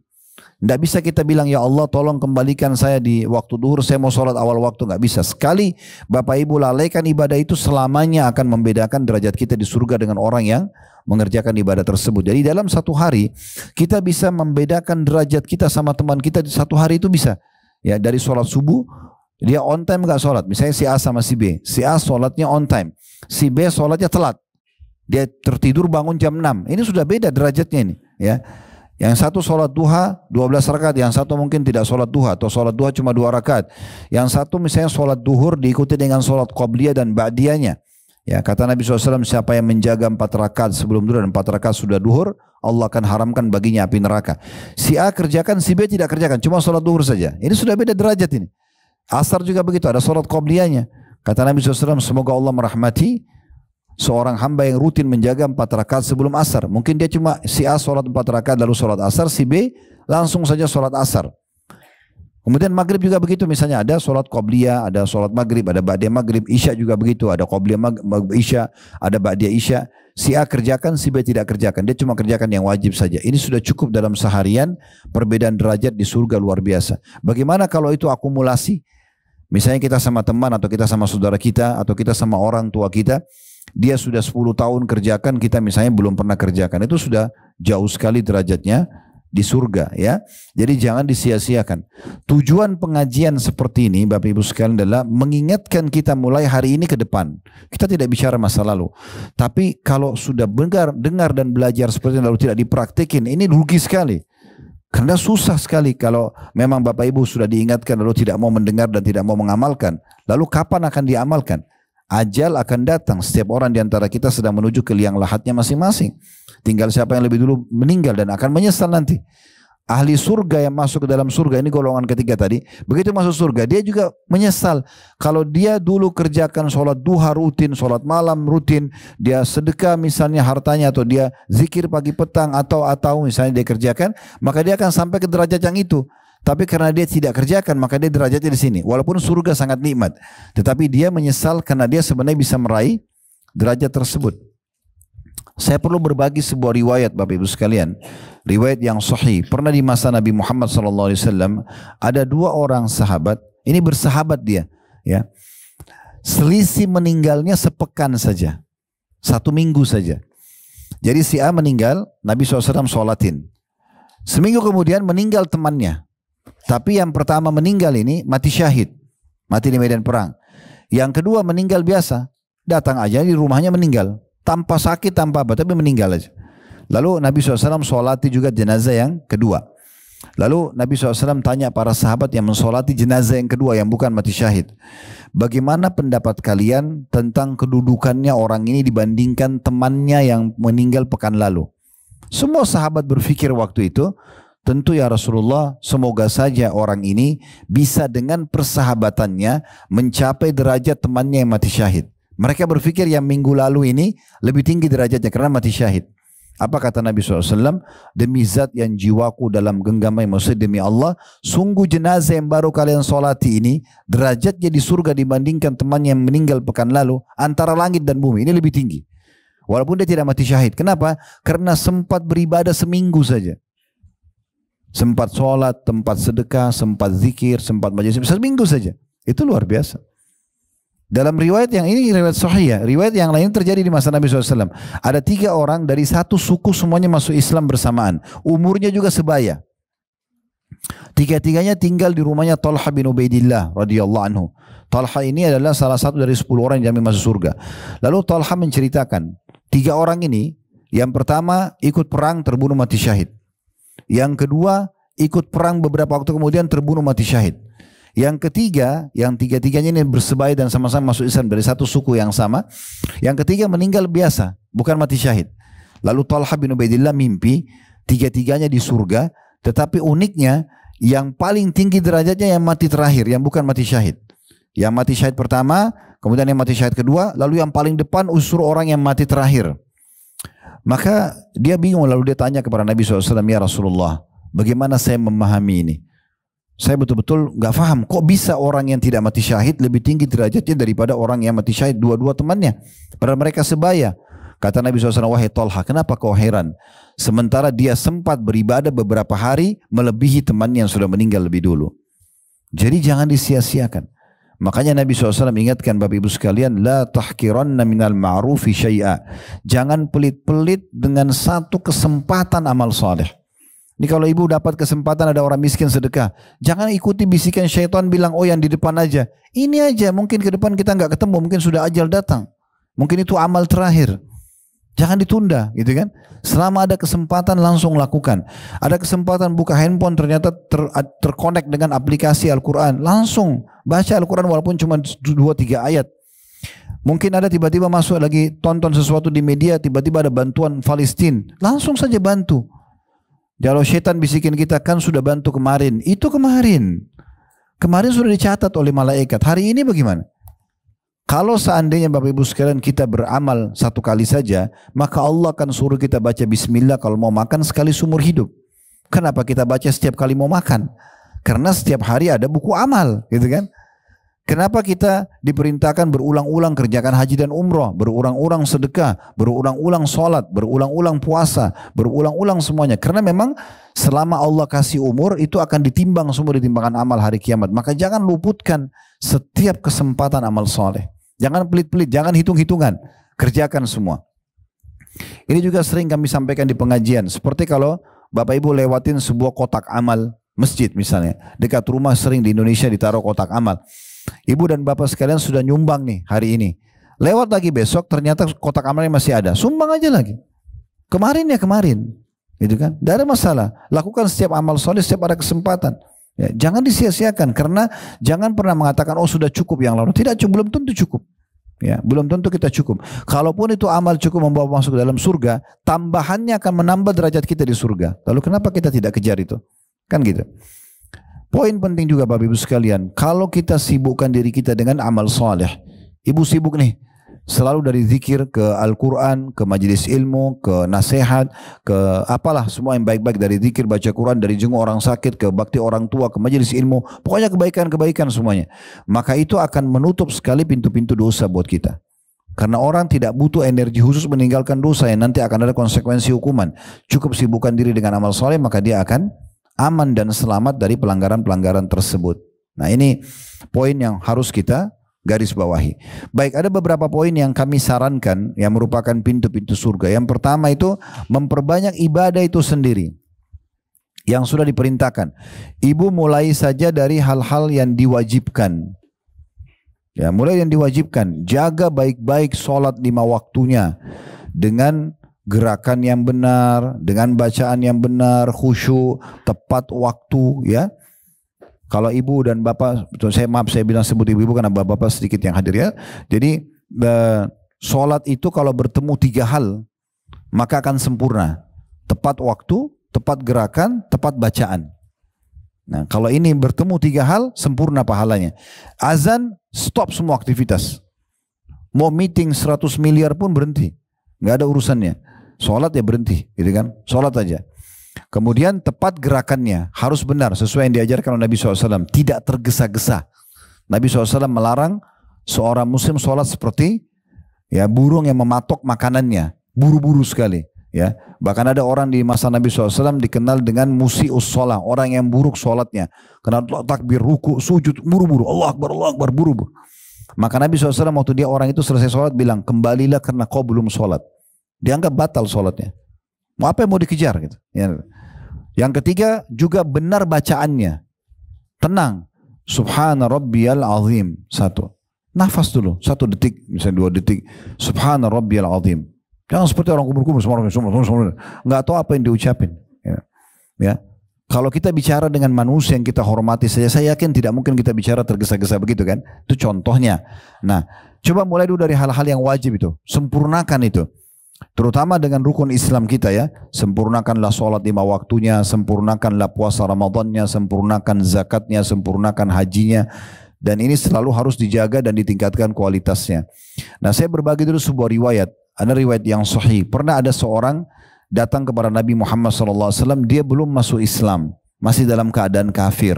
Tidak bisa kita bilang ya Allah tolong kembalikan saya di waktu duhur. Saya mau sholat awal waktu. Nggak bisa. Sekali Bapak Ibu lalaikan ibadah itu selamanya akan membedakan derajat kita di surga dengan orang yang mengerjakan ibadah tersebut. Jadi dalam 1 hari kita bisa membedakan derajat kita sama teman kita di 1 hari itu bisa. Ya dari sholat subuh dia on time nggak sholat, misalnya si A sama si B, si A sholatnya on time, si B sholatnya telat, dia tertidur bangun jam 6, ini sudah beda derajatnya ini. Ya, yang satu sholat duha 12 rakaat, yang satu mungkin tidak sholat duha atau sholat duha cuma 2 rakaat, yang satu misalnya sholat duhur diikuti dengan sholat qobliyah dan ba'diyahnya. Ya, kata Nabi SAW, siapa yang menjaga 4 rakaat sebelum duhur dan 4 rakaat sudah duhur, Allah akan haramkan baginya api neraka. Si A kerjakan, si B tidak kerjakan, cuma sholat duhur saja. Ini sudah beda derajat ini. Asar juga begitu, ada sholat qobliyahnya. Kata Nabi SAW, semoga Allah merahmati seorang hamba yang rutin menjaga 4 rakaat sebelum asar. Mungkin dia cuma si A sholat 4 rakaat lalu sholat asar, si B langsung saja sholat asar. Kemudian maghrib juga begitu, misalnya ada sholat qobliyah, ada sholat maghrib, ada ba'diyah maghrib, isya juga begitu, ada qobliyah isya, ada ba'diyah isya. Si A kerjakan, si B tidak kerjakan, dia cuma kerjakan yang wajib saja. Ini sudah cukup dalam seharian, perbedaan derajat di surga luar biasa. Bagaimana kalau itu akumulasi? Misalnya kita sama teman, atau kita sama saudara kita, atau kita sama orang tua kita, dia sudah 10 tahun kerjakan, kita misalnya belum pernah kerjakan, itu sudah jauh sekali derajatnya di surga, ya. Jadi jangan disia-siakan. Tujuan pengajian seperti ini Bapak Ibu sekalian adalah mengingatkan kita mulai hari ini ke depan. Kita tidak bicara masa lalu. Tapi kalau sudah dengar dan belajar seperti ini lalu tidak dipraktekin, ini rugi sekali. Karena susah sekali kalau memang Bapak Ibu sudah diingatkan lalu tidak mau mendengar dan tidak mau mengamalkan. Lalu kapan akan diamalkan? Ajal akan datang. Setiap orang di antara kita sedang menuju ke liang lahatnya masing-masing. Tinggal siapa yang lebih dulu meninggal dan akan menyesal nanti. ahli surga yang masuk ke dalam surga, ini golongan ketiga tadi, begitu masuk surga dia juga menyesal kalau dia dulu kerjakan sholat duha rutin, sholat malam rutin, dia sedekah misalnya hartanya, atau dia zikir pagi petang, atau misalnya dia kerjakan, maka dia akan sampai ke derajat yang itu. Tapi karena dia tidak kerjakan, maka dia derajatnya di sini. Walaupun surga sangat nikmat, tetapi dia menyesal karena dia sebenarnya bisa meraih derajat tersebut. Saya perlu berbagi sebuah riwayat Bapak Ibu sekalian, riwayat yang sahih. Pernah di masa Nabi Muhammad SAW ada dua orang sahabat, ini bersahabat dia, ya. Selisih meninggalnya sepekan saja, 1 minggu saja. Jadi si A meninggal, Nabi SAW sholatin. Seminggu kemudian meninggal temannya. Tapi yang pertama meninggal ini mati syahid, mati di medan perang. Yang kedua meninggal biasa, datang aja di rumahnya meninggal, tanpa sakit, tanpa apa, tapi meninggal aja. Lalu Nabi SAW sholati juga jenazah yang kedua. Lalu Nabi SAW tanya para sahabat yang mensolati jenazah yang kedua yang bukan mati syahid, bagaimana pendapat kalian tentang kedudukannya orang ini dibandingkan temannya yang meninggal pekan lalu? Semua sahabat berpikir waktu itu, tentu ya Rasulullah, semoga saja orang ini bisa dengan persahabatannya mencapai derajat temannya yang mati syahid. Mereka berpikir yang minggu lalu ini lebih tinggi derajatnya karena mati syahid. Apa kata Nabi SAW? Demi zat yang jiwaku dalam genggamnya, maksudnya demi Allah, sungguh jenazah yang baru kalian solati ini derajatnya di surga dibandingkan temannya yang meninggal pekan lalu, antara langit dan bumi, ini lebih tinggi. Walaupun dia tidak mati syahid. Kenapa? Karena sempat beribadah seminggu saja. Sempat sholat, tempat sedekah, sempat zikir, sempat majelis, seminggu saja. Itu luar biasa. Dalam riwayat yang ini riwayat sahih ya, riwayat yang lain terjadi di masa Nabi SAW. Ada 3 orang dari satu suku semuanya masuk Islam bersamaan. Umurnya juga sebaya. 3-tiganya tinggal di rumahnya Talha bin Ubaidillah radhiyallahu anhu. Talha ini adalah salah satu dari 10 orang yang jamin masuk surga. Lalu Talha menceritakan, 3 orang ini, yang pertama ikut perang terbunuh mati syahid. Yang kedua ikut perang beberapa waktu kemudian terbunuh mati syahid. Yang ketiga, yang tiga-tiganya ini bersebaya dan sama-sama masuk Islam dari satu suku yang sama. Yang ketiga meninggal biasa, bukan mati syahid. Lalu Talha bin Ubaidillah mimpi 3-tiganya di surga, tetapi uniknya yang paling tinggi derajatnya yang mati terakhir, yang bukan mati syahid. Yang mati syahid pertama, kemudian yang mati syahid kedua, lalu yang paling depan unsur orang yang mati terakhir. Maka dia bingung, lalu dia tanya kepada Nabi SAW, ya Rasulullah, bagaimana saya memahami ini? Saya betul-betul gak paham, kok bisa orang yang tidak mati syahid lebih tinggi derajatnya daripada orang yang mati syahid dua-dua temannya, padahal mereka sebaya. Kata Nabi SAW, wahai Talha, kenapa kau heran? Sementara dia sempat beribadah beberapa hari melebihi temannya yang sudah meninggal lebih dulu. Jadi jangan disia-siakan. Makanya Nabi SAW ingatkan Bapak Ibu sekalian, la tahkiranna minal ma'rufi syai'a. Jangan pelit-pelit dengan satu kesempatan amal saleh. Ini kalau ibu dapat kesempatan ada orang miskin sedekah, jangan ikuti bisikan syaitan bilang, oh yang di depan aja. Ini aja, mungkin ke depan kita nggak ketemu, mungkin sudah ajal datang. Mungkin itu amal terakhir. Jangan ditunda, gitu kan? Selama ada kesempatan langsung lakukan. Ada kesempatan buka handphone ternyata terkonek dengan aplikasi Al-Quran, langsung baca Al-Quran walaupun cuma 2-3 ayat. Mungkin ada tiba-tiba masuk lagi tonton sesuatu di media, tiba-tiba ada bantuan Palestina, langsung saja bantu. Kalau syaitan bisikin kita, kan sudah bantu kemarin, itu kemarin sudah dicatat oleh malaikat. Hari ini bagaimana? Kalau seandainya Bapak Ibu sekalian kita beramal 1 kali saja, maka Allah akan suruh kita baca bismillah kalau mau makan sekali seumur hidup. Kenapa kita baca setiap kali mau makan? Karena setiap hari ada buku amal, gitu kan? Kenapa kita diperintahkan berulang-ulang kerjakan haji dan umroh, berulang-ulang sedekah, berulang-ulang sholat, berulang-ulang puasa, berulang-ulang semuanya? Karena memang selama Allah kasih umur itu akan ditimbang semua di timbangan amal hari kiamat. Maka jangan luputkan setiap kesempatan amal soleh. Jangan pelit-pelit, jangan hitung-hitungan, kerjakan semua. Ini juga sering kami sampaikan di pengajian. Seperti kalau Bapak Ibu lewatin sebuah kotak amal masjid misalnya, dekat rumah sering di Indonesia ditaruh kotak amal. Ibu dan bapak sekalian sudah nyumbang nih hari ini. Lewat lagi besok ternyata kotak amalnya masih ada. Sumbang aja lagi. Kemarin ya kemarin. Gitu kan? Tidak ada masalah. Lakukan setiap amal soleh setiap ada kesempatan. Ya, jangan disia-siakan karena jangan pernah mengatakan oh sudah cukup yang lalu. Tidak, belum tentu cukup. Ya, belum tentu kita cukup. Kalaupun itu amal cukup membawa masuk ke dalam surga, tambahannya akan menambah derajat kita di surga. Lalu kenapa kita tidak kejar itu? Kan gitu. Poin penting juga Bapak Ibu sekalian, kalau kita sibukkan diri kita dengan amal soleh, ibu sibuk nih, selalu dari zikir ke Al-Quran, ke majelis ilmu, ke nasihat, ke apalah semua yang baik-baik, dari zikir, baca Quran, dari jenguk orang sakit, ke bakti orang tua, ke majelis ilmu, pokoknya kebaikan-kebaikan semuanya. Maka itu akan menutup sekali pintu-pintu dosa buat kita. Karena orang tidak butuh energi khusus meninggalkan dosa yang nanti akan ada konsekuensi hukuman. Cukup sibukkan diri dengan amal soleh, maka dia akan aman dan selamat dari pelanggaran-pelanggaran tersebut. Nah ini poin yang harus kita garis bawahi. Baik, ada beberapa poin yang kami sarankan yang merupakan pintu-pintu surga. Yang pertama itu memperbanyak ibadah itu sendiri yang sudah diperintahkan. Ibu mulai saja dari hal-hal yang diwajibkan. Ya, mulai yang diwajibkan. Jaga baik-baik sholat 5 waktunya dengan gerakan yang benar, dengan bacaan yang benar, khusyuk, tepat waktu, ya. Kalau ibu dan bapak, saya bilang sebut ibu-ibu karena bapak-bapak sedikit yang hadir ya. Jadi sholat itu kalau bertemu 3 hal, maka akan sempurna. Tepat waktu, tepat gerakan, tepat bacaan. Nah kalau ini bertemu 3 hal, sempurna pahalanya. Azan, stop semua aktivitas. Mau meeting 100 miliar pun berhenti. Nggak ada urusannya. Sholat ya berhenti, gitu kan? Sholat aja. Kemudian tepat gerakannya harus benar sesuai yang diajarkan oleh Nabi SAW. Tidak tergesa-gesa. Nabi SAW melarang seorang muslim sholat seperti ya burung yang mematok makanannya, buru-buru sekali. Ya, bahkan ada orang di masa Nabi SAW dikenal dengan musi'us sholat, orang yang buruk sholatnya. Karena takbir, ruku, sujud, buru-buru, Allah Akbar, buru-buru. Maka Nabi SAW waktu dia orang itu selesai sholat bilang, kembalilah karena kau belum sholat. Dianggap batal sholatnya. Mau apa yang mau dikejar gitu. Ya. Yang ketiga juga benar bacaannya. Tenang. Subhana rabbiyal azim. 1. Nafas dulu. 1 detik, misalnya 2 detik. Subhana rabbiyal azim. Jangan seperti orang kubur-kubur semua. Nggak tahu apa yang diucapin. Ya. Kalau kita bicara dengan manusia yang kita hormati saja, saya yakin tidak mungkin kita bicara tergesa-gesa begitu kan. Itu contohnya. Nah, coba mulai dulu dari hal-hal yang wajib itu. Sempurnakan itu. Terutama dengan rukun Islam kita ya. Sempurnakanlah sholat 5 waktunya, sempurnakanlah puasa Ramadannya, sempurnakan zakatnya, sempurnakan hajinya. Dan ini selalu harus dijaga dan ditingkatkan kualitasnya. Nah saya berbagi dulu sebuah riwayat. Ada riwayat yang sahih. Pernah ada seorang datang kepada Nabi Muhammad SAW. Dia belum masuk Islam. Masih dalam keadaan kafir.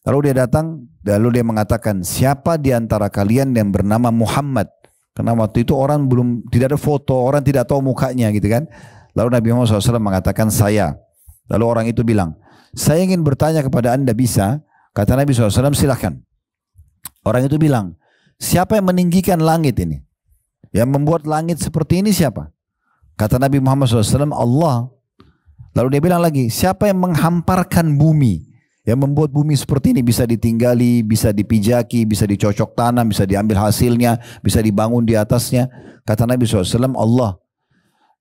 Lalu dia datang, lalu dia mengatakan, siapa di antara kalian yang bernama Muhammad? Karena waktu itu orang belum, tidak ada foto, orang tidak tahu mukanya gitu kan. Lalu Nabi Muhammad SAW mengatakan saya. Lalu orang itu bilang, saya ingin bertanya kepada anda bisa? Kata Nabi SAW silahkan. Orang itu bilang, siapa yang meninggikan langit ini? Yang membuat langit seperti ini siapa? Kata Nabi Muhammad SAW, Allah. Lalu dia bilang lagi, siapa yang menghamparkan bumi? Yang membuat bumi seperti ini bisa ditinggali, bisa dipijaki, bisa dicocok tanam, bisa diambil hasilnya, bisa dibangun di atasnya. Kata Nabi SAW, Allah.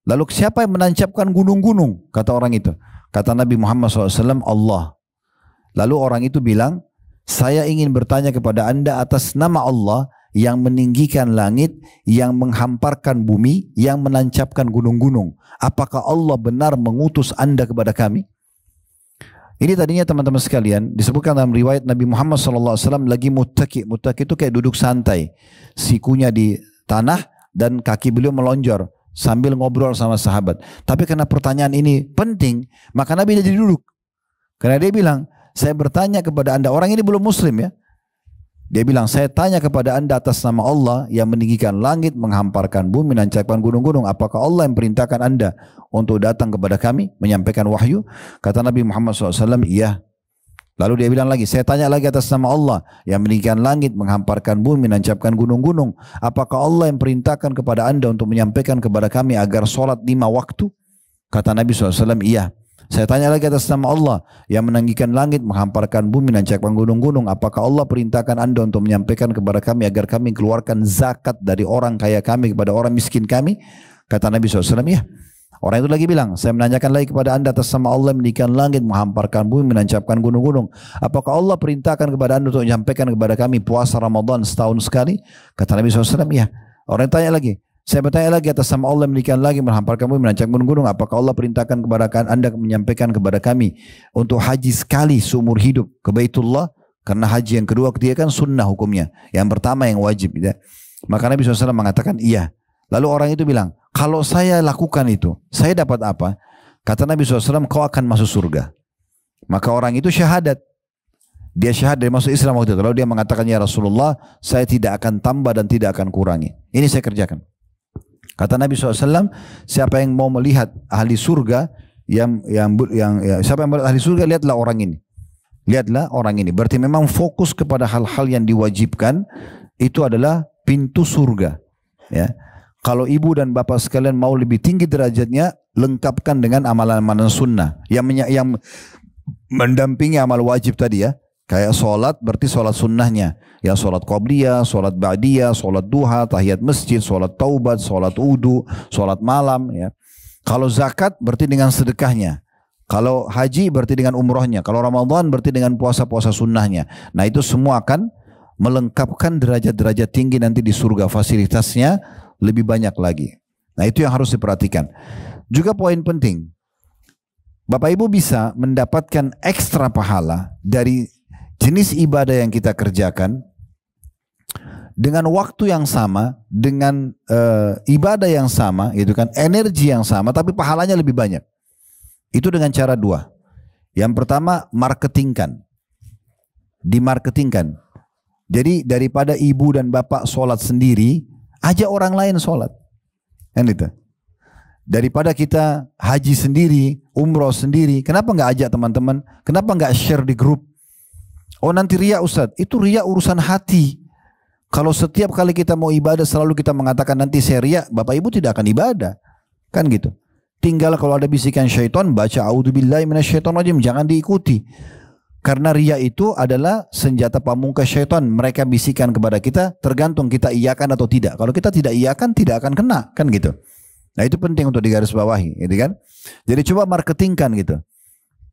Lalu siapa yang menancapkan gunung-gunung? Kata orang itu. Kata Nabi Muhammad SAW, Allah. Lalu orang itu bilang, saya ingin bertanya kepada anda atas nama Allah yang meninggikan langit, yang menghamparkan bumi, yang menancapkan gunung-gunung. Apakah Allah benar mengutus anda kepada kami? Ini tadinya teman-teman sekalian disebutkan dalam riwayat Nabi Muhammad SAW lagi muttaki. Muttaki itu kayak duduk santai. Sikunya di tanah dan kaki beliau melonjor sambil ngobrol sama sahabat. Tapi karena pertanyaan ini penting, maka Nabi jadi duduk. Karena dia bilang, saya bertanya kepada anda, orang ini belum muslim ya. Dia bilang, saya tanya kepada anda atas nama Allah yang meninggikan langit, menghamparkan bumi, menancapkan gunung-gunung. Apakah Allah yang perintahkan anda untuk datang kepada kami, menyampaikan wahyu? Kata Nabi Muhammad SAW, iya. Lalu dia bilang lagi, saya tanya lagi atas nama Allah yang meninggikan langit, menghamparkan bumi, menancapkan gunung-gunung. Apakah Allah yang perintahkan kepada anda untuk menyampaikan kepada kami agar sholat 5 waktu? Kata Nabi SAW, iya. Saya tanya lagi atas nama Allah yang meninggikan langit, menghamparkan bumi, menancapkan gunung-gunung. Apakah Allah perintahkan anda untuk menyampaikan kepada kami agar kami keluarkan zakat dari orang kaya kami kepada orang miskin kami? Kata Nabi SAW, ya. Orang itu lagi bilang, saya menanyakan lagi kepada anda atas nama Allah yang meninggikan langit, menghamparkan bumi, menancapkan gunung-gunung. Apakah Allah perintahkan kepada anda untuk menyampaikan kepada kami puasa Ramadan setahun sekali? Kata Nabi SAW, ya. Orang tanya lagi, Saya bertanya lagi atas nama Allah demikian lagi menghamparkan bumi menancap gunung-gunung. Apakah Allah perintahkan kepada anda menyampaikan kepada kami untuk haji sekali seumur hidup ke Baitullah? Karena haji yang kedua ketiga kan sunnah hukumnya. Yang pertama yang wajib. Ya. Maka Nabi SAW mengatakan iya. Lalu orang itu bilang, kalau saya lakukan itu, saya dapat apa? Kata Nabi SAW, kau akan masuk surga. Maka orang itu syahadat. Dia syahadat, dia masuk Islam waktu itu. Lalu dia mengatakan, ya Rasulullah, saya tidak akan tambah dan tidak akan kurangi. Ini saya kerjakan. Kata Nabi SAW, siapa yang mau melihat ahli surga, siapa yang melihat ahli surga, lihatlah orang ini. Lihatlah orang ini. Berarti memang fokus kepada hal-hal yang diwajibkan, itu adalah pintu surga. Ya. Kalau ibu dan bapak sekalian mau lebih tinggi derajatnya, lengkapkan dengan amalan-amalan sunnah. Yang mendampingi amal wajib tadi ya. Kayak sholat berarti sholat sunnahnya. Ya sholat qabliyah, sholat ba'diyah, sholat duha, tahiyat masjid, sholat taubat, sholat wudu, sholat malam. Ya. Kalau zakat berarti dengan sedekahnya. Kalau haji berarti dengan umrohnya. Kalau Ramadan berarti dengan puasa-puasa sunnahnya. Nah itu semua akan melengkapkan derajat-derajat tinggi nanti di surga. Fasilitasnya lebih banyak lagi. Nah itu yang harus diperhatikan. Juga poin penting. Bapak Ibu bisa mendapatkan ekstra pahala dari jenis ibadah yang kita kerjakan dengan waktu yang sama, dengan ibadah yang sama, gitu kan, energi yang sama, tapi pahalanya lebih banyak. Itu dengan cara dua. Yang pertama, marketingkan, dimarketingkan. Jadi daripada ibu dan bapak sholat sendiri, ajak orang lain sholat, kan itu. Daripada kita haji sendiri, umroh sendiri, kenapa nggak ajak teman-teman? Kenapa nggak share di grup? Oh nanti riya Ustadz, itu riya urusan hati. Kalau setiap kali kita mau ibadah selalu kita mengatakan nanti saya riya, Bapak Ibu tidak akan ibadah. Kan gitu. Tinggal kalau ada bisikan syaitan, baca a'udzubillahi minasyaitonirrajim, jangan diikuti. Karena riya itu adalah senjata pamungkas syaitan. Mereka bisikan kepada kita, tergantung kita iyakan atau tidak. Kalau kita tidak iyakan, tidak akan kena, kan gitu. Nah itu penting untuk digarisbawahi, gitu kan. Jadi coba marketingkan gitu.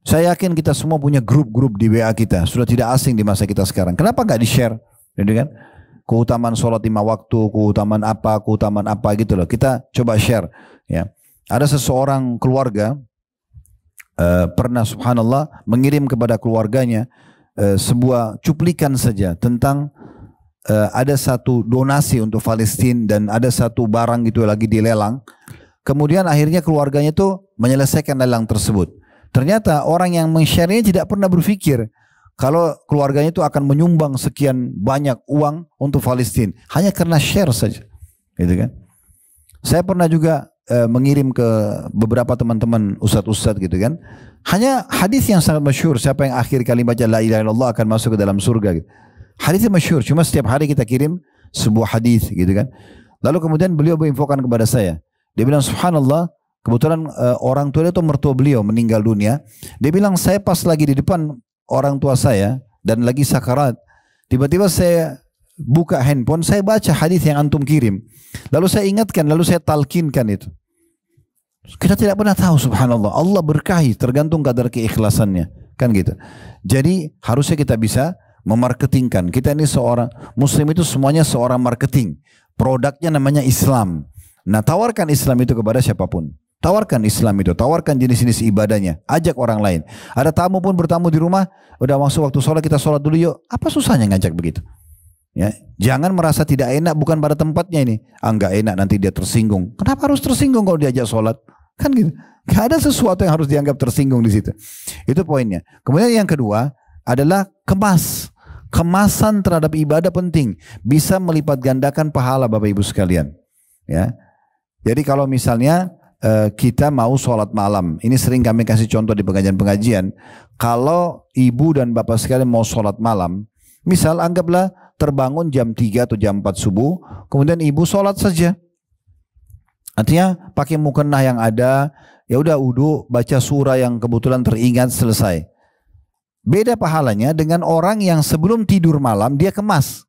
Saya yakin kita semua punya grup-grup di WA kita, sudah tidak asing di masa kita sekarang. Kenapa nggak di-share, gitu kan? Keutamaan sholat 5 waktu, keutamaan apa gitu loh. Kita coba share. Ya. Ada seseorang keluarga pernah subhanallah mengirim kepada keluarganya sebuah cuplikan saja tentang ada satu donasi untuk Palestina dan ada satu barang gitu lagi dilelang. Kemudian akhirnya keluarganya itu menyelesaikan lelang tersebut. Ternyata orang yang men-share-nya tidak pernah berpikir kalau keluarganya itu akan menyumbang sekian banyak uang untuk Palestina hanya karena share saja, gitu kan? Saya pernah juga mengirim ke beberapa teman-teman ustadz-ustadz gitu kan. Hanya hadis yang sangat masyhur, siapa yang akhir kali baca la ilaha illallah akan masuk ke dalam surga. Gitu. Hadisnya masyhur, cuma setiap hari kita kirim sebuah hadis gitu kan. Lalu kemudian beliau berinfokan kepada saya. Dia bilang subhanallah, kebetulan orang tua itu mertua beliau meninggal dunia. Dia bilang saya pas lagi di depan orang tua saya dan lagi sakarat. Tiba-tiba saya buka handphone, saya baca hadis yang antum kirim. Lalu saya ingatkan, lalu saya talkinkan itu. Kita tidak pernah tahu subhanallah. Allah berkahi tergantung kadar keikhlasannya. Kan gitu. Jadi harusnya kita bisa memarketingkan. Kita ini seorang muslim itu semuanya seorang marketing. Produknya namanya Islam. Nah tawarkan Islam itu kepada siapapun. Tawarkan Islam itu, tawarkan jenis-jenis ibadahnya, ajak orang lain. Ada tamu pun bertamu di rumah, udah masuk waktu sholat kita sholat dulu yuk. Apa susahnya ngajak begitu? Ya, jangan merasa tidak enak bukan pada tempatnya ini. Enggak enak nanti dia tersinggung. Kenapa harus tersinggung kalau diajak sholat? Kan gitu. Gak ada sesuatu yang harus dianggap tersinggung di situ. Itu poinnya. Kemudian yang kedua adalah kemas. Kemasan terhadap ibadah penting. Bisa melipat gandakan pahala Bapak Ibu sekalian. Ya. Jadi kalau misalnya kita mau sholat malam. Ini sering kami kasih contoh di pengajian-pengajian. Kalau ibu dan bapak sekalian mau sholat malam. Misal anggaplah terbangun jam 3 atau jam 4 subuh. Kemudian ibu sholat saja. Artinya pakai mukennah yang ada. Ya udah wudu, baca surah yang kebetulan teringat, selesai. Beda pahalanya dengan orang yang sebelum tidur malam dia kemas.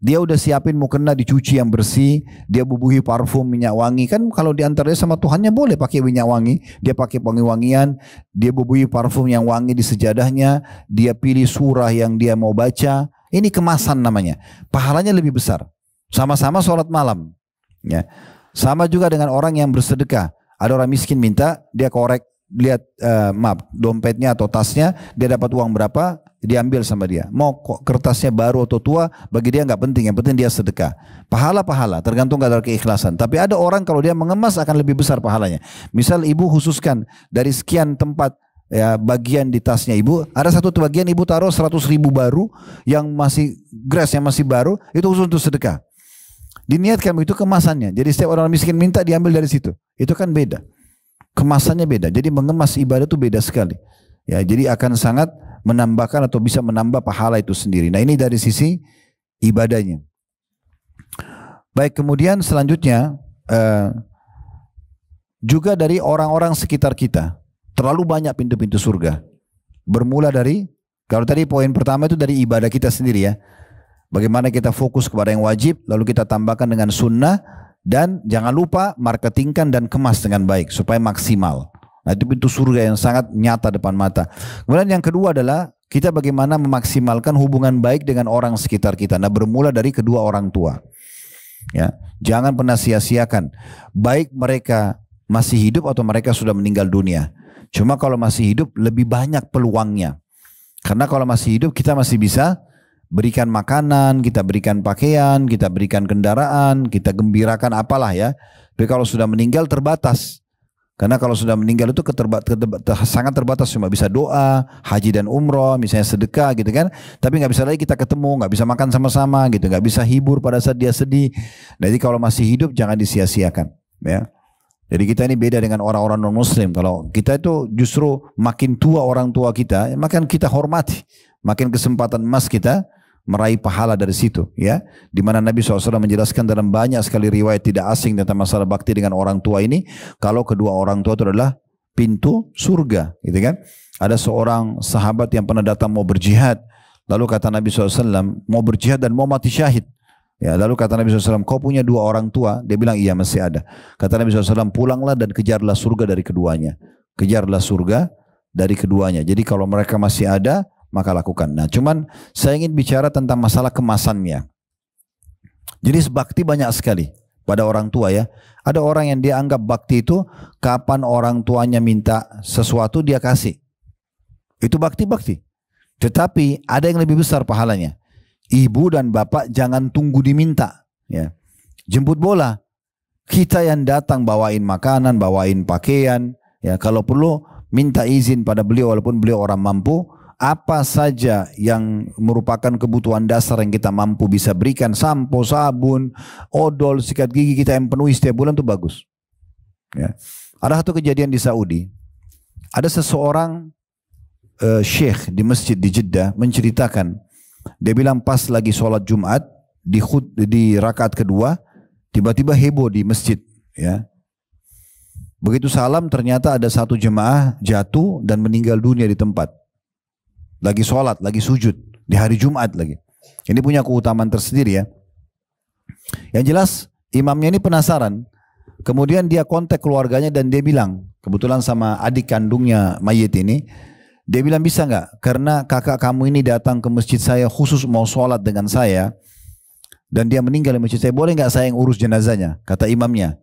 Dia udah siapin mukena dicuci yang bersih, dia bubuhi parfum minyak wangi. Kan kalau diantaranya sama Tuhannya boleh pakai minyak wangi. Dia pakai wangi-wangian, dia bubuhi parfum yang wangi di sejadahnya, dia pilih surah yang dia mau baca. Ini kemasan namanya. Pahalanya lebih besar. Sama-sama sholat malam. Ya. Sama juga dengan orang yang bersedekah. Ada orang miskin minta, dia korek, lihat dompetnya atau tasnya, dia dapat uang berapa, diambil sama dia. Mau kertasnya baru atau tua, bagi dia nggak penting, yang penting dia sedekah. Pahala-pahala, tergantung kadar keikhlasan. Tapi ada orang kalau dia mengemas akan lebih besar pahalanya. Misal ibu khususkan dari sekian tempat, ya, bagian di tasnya ibu, ada satu bagian ibu taruh 100.000 baru, yang masih grass, yang masih baru, itu khusus untuk sedekah. Diniatkan itu kemasannya. Jadi setiap orang miskin minta diambil dari situ. Itu kan beda. Kemasannya beda. Jadi mengemas ibadah itu beda sekali. Ya, jadi akan sangat menambahkan atau bisa menambah pahala itu sendiri. Nah, ini dari sisi ibadahnya. Baik, kemudian selanjutnya juga dari orang-orang sekitar kita. Terlalu banyak pintu-pintu surga. Bermula dari, kalau tadi poin pertama itu dari ibadah kita sendiri ya. Bagaimana kita fokus kepada yang wajib, lalu kita tambahkan dengan sunnah, dan jangan lupa marketingkan dan kemas dengan baik supaya maksimal. Nah, itu pintu surga yang sangat nyata depan mata. Kemudian yang kedua adalah kita bagaimana memaksimalkan hubungan baik dengan orang sekitar kita. Nah, bermula dari kedua orang tua. Ya, jangan pernah sia-siakan. Baik mereka masih hidup atau mereka sudah meninggal dunia. Cuma kalau masih hidup lebih banyak peluangnya. Karena kalau masih hidup kita masih bisa berikan makanan, kita berikan pakaian, kita berikan kendaraan, kita gembirakan apalah ya. Tapi kalau sudah meninggal terbatas. Karena kalau sudah meninggal itu sangat terbatas, cuma bisa doa, haji dan umroh, misalnya sedekah gitu kan. Tapi nggak bisa lagi kita ketemu, nggak bisa makan sama-sama gitu, nggak bisa hibur pada saat dia sedih. Jadi kalau masih hidup jangan disia-siakan ya. Jadi kita ini beda dengan orang-orang non-muslim. Kalau kita itu justru makin tua orang tua kita, makin kita hormati, makin kesempatan emas kita meraih pahala dari situ ya, di mana Nabi SAW menjelaskan dalam banyak sekali riwayat tidak asing tentang masalah bakti dengan orang tua ini, kalau kedua orang tua itu adalah pintu surga gitu kan. Ada seorang sahabat yang pernah datang mau berjihad, lalu kata Nabi SAW mau berjihad dan mau mati syahid ya, lalu kata Nabi SAW, kau punya dua orang tua? Dia bilang iya masih ada. Kata Nabi SAW, pulanglah dan kejarlah surga dari keduanya. Kejarlah surga dari keduanya. Jadi kalau mereka masih ada, maka lakukan. Nah, cuman saya ingin bicara tentang masalah kemasannya. Jadi bakti banyak sekali pada orang tua ya. Ada orang yang dia anggap bakti itu kapan orang tuanya minta sesuatu dia kasih. Itu bakti-bakti. Tetapi ada yang lebih besar pahalanya. Ibu dan bapak jangan tunggu diminta ya. Jemput bola. Kita yang datang bawain makanan, bawain pakaian ya, kalau perlu minta izin pada beliau walaupun beliau orang mampu. Apa saja yang merupakan kebutuhan dasar yang kita mampu bisa berikan, sampo, sabun, odol, sikat gigi kita yang penuhi setiap bulan itu bagus. Ya. Ada satu kejadian di Saudi, ada seseorang syekh di masjid di Jeddah menceritakan, dia bilang pas lagi sholat Jumat di rakaat kedua, tiba-tiba heboh di masjid. Ya. Begitu salam ternyata ada satu jemaah jatuh dan meninggal dunia di tempat. Lagi sholat, lagi sujud, di hari Jumat lagi. Ini punya keutamaan tersendiri ya. Yang jelas imamnya ini penasaran. Kemudian dia kontak keluarganya dan dia bilang, kebetulan sama adik kandungnya mayit ini, dia bilang bisa nggak? Karena kakak kamu ini datang ke masjid saya khusus mau sholat dengan saya, dan dia meninggal di masjid saya, boleh nggak saya yang urus jenazahnya? Kata imamnya.